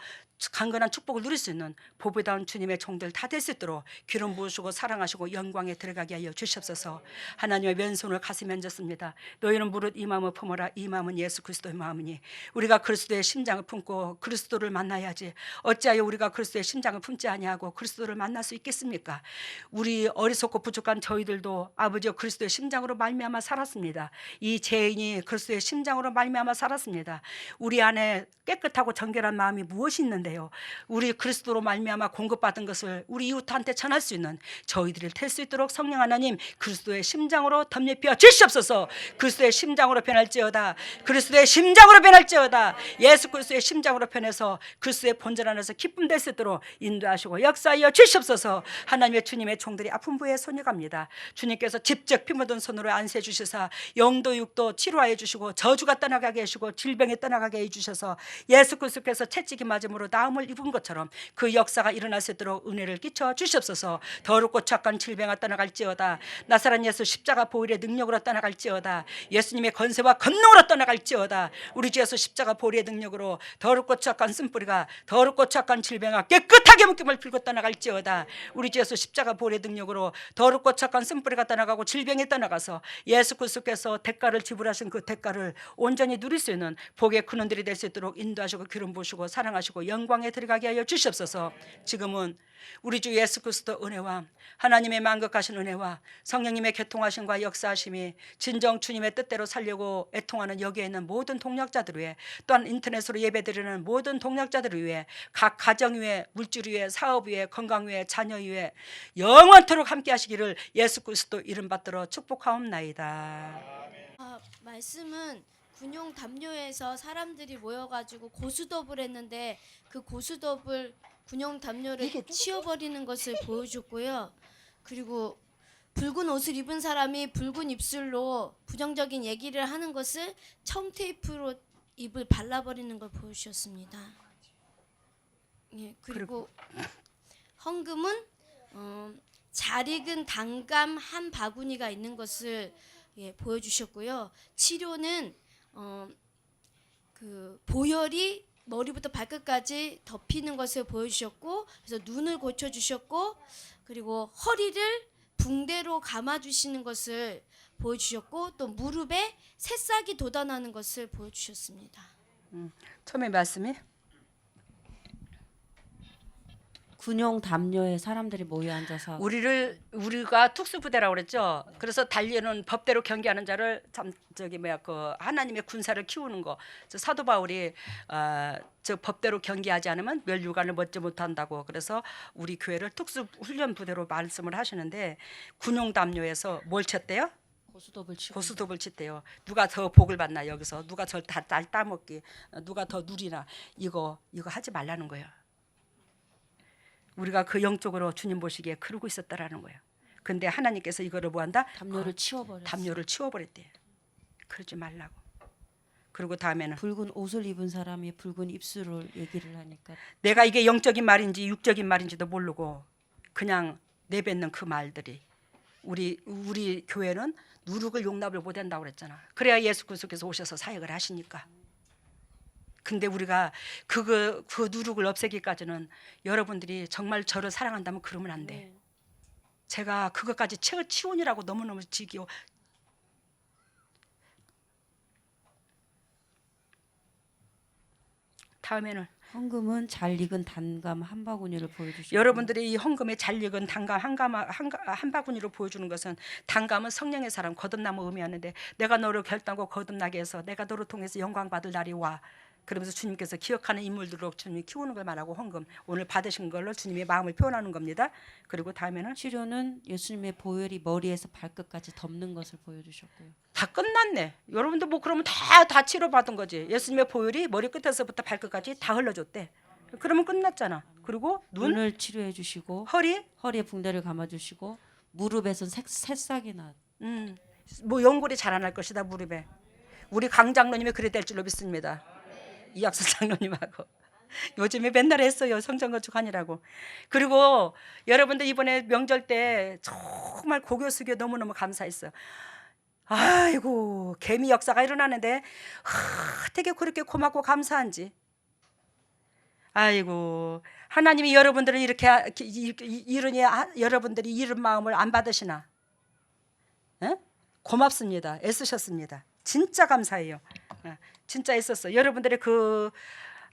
강건한 축복을 누릴 수 있는 보배다운 주님의 종들 다 될 수 있도록 기름 부으시고 사랑하시고 영광에 들어가게 하여 주시옵소서. 하나님의 왼손을 가슴에 얹었습니다. 너희는 무릇 이 마음을 품어라. 이 마음은 예수 그리스도의 마음이니 우리가 그리스도의 심장을 품고 그리스도를 만나야지. 어찌하여 우리가 그리스도의 심장을 품지 아니하고 그리스도를 만날 수 있겠습니까? 우리 어리석고 부족한 저희들도 아버지여 그리스도의 심장으로 말미암아 살았습니다. 이 죄인이 그리스도의 심장으로 말미암아 살았습니다. 우리 안에 깨끗하고 정결한 마음이 무엇이 있는데요? 우리 그리스도로 말미암아 공급받은 것을 우리 이웃한테 전할 수 있는 저희들이 될 수 있도록 성령 하나님 그리스도의 심장으로 덧입혀 주시옵소서. 그리스도의 심장으로 변할지어다. 그리스도의 심장으로 변할지어다. 예수 그리스도의 심장으로 변해서 그리스도의 본질 안에서 기쁨 될 수 있도록 인도하시고 역사하여 주시옵소서. 하나님의 주님의 종들이 아픈 부에 손이 갑니다. 주님께서 직접 피 묻은 손으로 안수해 주시사 영도 육도 치료하여 주시고 저주가 떠나가게 해주시고 질병이 떠나가게 해주셔서 예수 그리스도께서 채찍이 맞음으로 나음을 입은 것처럼 그 역사가 일어날 수 있도록 은혜를 끼쳐 주시옵소서. 더럽고 착한 질병아 떠나갈지어다. 나사렛 예수 십자가 보혈의 능력으로 떠나갈지어다. 예수님의 권세와 권능으로 떠나갈지어다. 우리 주 예수 십자가 보혈의 능력으로 더럽고 추악한 쓴뿌리가 더럽고 추악한 질병아 깨끗하게 묶임을 풀고 떠나갈지어다. 우리 주 예수 십자가 보혈의 능력으로 더럽고 추악한 쓴뿌리가 떠나가고 질병이 떠나가서 예수 그리스도께서 대가를 지불하신 그 대가를 온전히 누릴 수 있는 복의 근원들이 될 수 있도록 인도하시고 기름 부으시고 사랑하시고 영광에 들어가게 하여 주시옵소서. 지금은 우리 주 예수 그리스도 은혜와 하나님의 만극하신 은혜와 성령님의 교통하심과 역사하심이 진정 주님의 뜻대로 살려고 애통하는 여기에 있는 모든 동역자들 위해, 또한 인터넷으로 예배드리는 모든 동역자들 위해, 각 가정 위에, 물질 위에, 사업 위에, 건강 위에, 자녀 위에 영원토록 함께 하시기를 예수 그리스도 이름 받들어 축복하옵나이다. 말씀은 군용 담요에서 사람들이 모여가지고 고수톱을 했는데 그 고수톱을 군용 담요를 치워버리는 것을 보여줬고요. 그리고 붉은 옷을 입은 사람이 붉은 입술로 부정적인 얘기를 하는 것을 청테이프로 입을 발라버리는 걸 보여주셨습니다. 예, 그리고 헌금은 잘 익은 단감 한 바구니가 있는 것을 보여주셨고요. 치료는 그 보혈이 머리부터 발끝까지 덮이는 것을 보여주셨고, 그래서 눈을 고쳐주셨고, 그리고 허리를 붕대로 감아주시는 것을 보여주셨고, 또 무릎에 새싹이 돋아나는 것을 보여주셨습니다. 처음에 말씀이 군용 담요에 사람들이 모여 앉아서 우리가 특수부대라고 그랬죠. 그래서 달리는 법대로 경계하는 자를 그 하나님의 군사를 키우는 거. 저 사도 바울이 저 법대로 경계하지 않으면 멸류관을 먹지 못한다고. 그래서 우리 교회를 특수훈련 부대로 말씀을 하시는데, 군용 담요에서 뭘 쳤대요? 고수톱을 쳤대요. 누가 더 복을 받나, 여기서 누가 저 다 따먹기, 누가 더 누리나, 이거 하지 말라는 거예요. 우리가 그 영적으로 주님 보시기에 그러고 있었다라는 거예요. 근데 하나님께서 이거를 뭐한다? 담요를 치워버렸어요. 담요를 치워버렸대요. 그러지 말라고. 그리고 다음에는 붉은 옷을 입은 사람이 붉은 입술을 얘기를 하니까 내가 이게 영적인 말인지 육적인 말인지도 모르고 그냥 내뱉는 그 말들이, 우리 교회는 누룩을 용납을 못한다고 그랬잖아. 그래야 예수 그리스도께서 오셔서 사역을 하시니까. 근데 우리가 그 누룩을 없애기까지는 여러분들이 정말 저를 사랑한다면 그러면 안 돼. 제가 그것까지 치운이라고 너무너무 지기워. 다음에는 헌금은 잘 익은 단감 한 바구니를 보여주시고, 여러분들이 이 헌금에 잘 익은 단감 한 바구니로 보여주는 것은, 단감은 성령의 사람, 거듭남을 의미하는데, 내가 너를 결단하고 거듭나게 해서 내가 너를 통해서 영광 받을 날이 와. 그러면서 주님께서 기억하는 인물들로 주님이 키우는 걸 말하고, 헌금 오늘 받으신 걸로 주님의 마음을 표현하는 겁니다. 그리고 다음에는 치료는 예수님의 보혈이 머리에서 발끝까지 덮는 것을 보여주셨고요. 다 끝났네. 여러분들 뭐 그러면 다 치료받은 거지. 예수님의 보혈이 머리 끝에서부터 발끝까지 다 흘러줬대. 그러면 끝났잖아. 그리고 눈을 치료해 주시고, 허리에 붕대를 감아주시고, 무릎에선 새싹이 나. 뭐 연골이 자라날 것이다, 무릎에. 우리 강 장로님이 그래 될 줄로 믿습니다. 이학수 장로님하고 요즘에 맨날 했어요, 성전 건축하니라고. 그리고 여러분들 이번에 명절 때 정말 고교 수교 너무너무 감사했어요. 아이고, 개미 역사가 일어나는데 되게 그렇게 고맙고 감사한지. 아이고, 하나님이 여러분들을 이렇게 이러니 여러분들이 이런 마음을 안 받으시나? 에? 고맙습니다. 애쓰셨습니다. 진짜 감사해요. 진짜 있었어. 여러분들의 그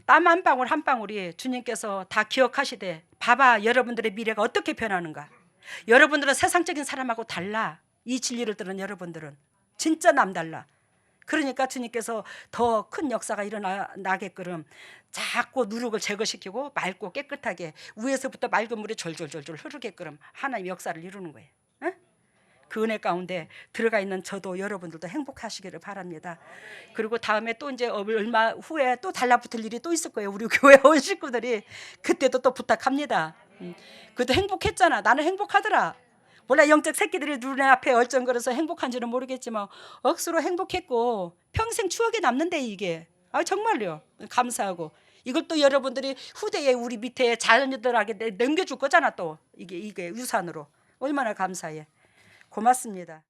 땀 한 방울 한 방울이 주님께서 다 기억하시되, 봐봐 여러분들의 미래가 어떻게 변하는가. 여러분들은 세상적인 사람하고 달라. 이 진리를 들은 여러분들은 진짜 남달라. 그러니까 주님께서 더 큰 역사가 일어나게끔 자꾸 누룩을 제거시키고 맑고 깨끗하게 위에서부터 맑은 물이 졸졸졸졸 흐르게끔 하나님 역사를 이루는 거예요. 응? 그 은혜 가운데 들어가 있는 저도 여러분들도 행복하시기를 바랍니다. 그리고 다음에 또 이제 얼마 후에 또 달라붙을 일이 또 있을 거예요. 우리 교회 온 식구들이 그때도 또 부탁합니다. 그것도 행복했잖아. 나는 행복하더라. 몰라, 영적 새끼들이 눈에 앞에 얼쩡거려서 행복한지는 모르겠지만 억수로 행복했고 평생 추억에 남는데 이게. 정말요. 감사하고 이걸 또 여러분들이 후대에 우리 밑에 자녀들에게 넘겨줄 거잖아. 또 이게 유산으로. 얼마나 감사해. 고맙습니다.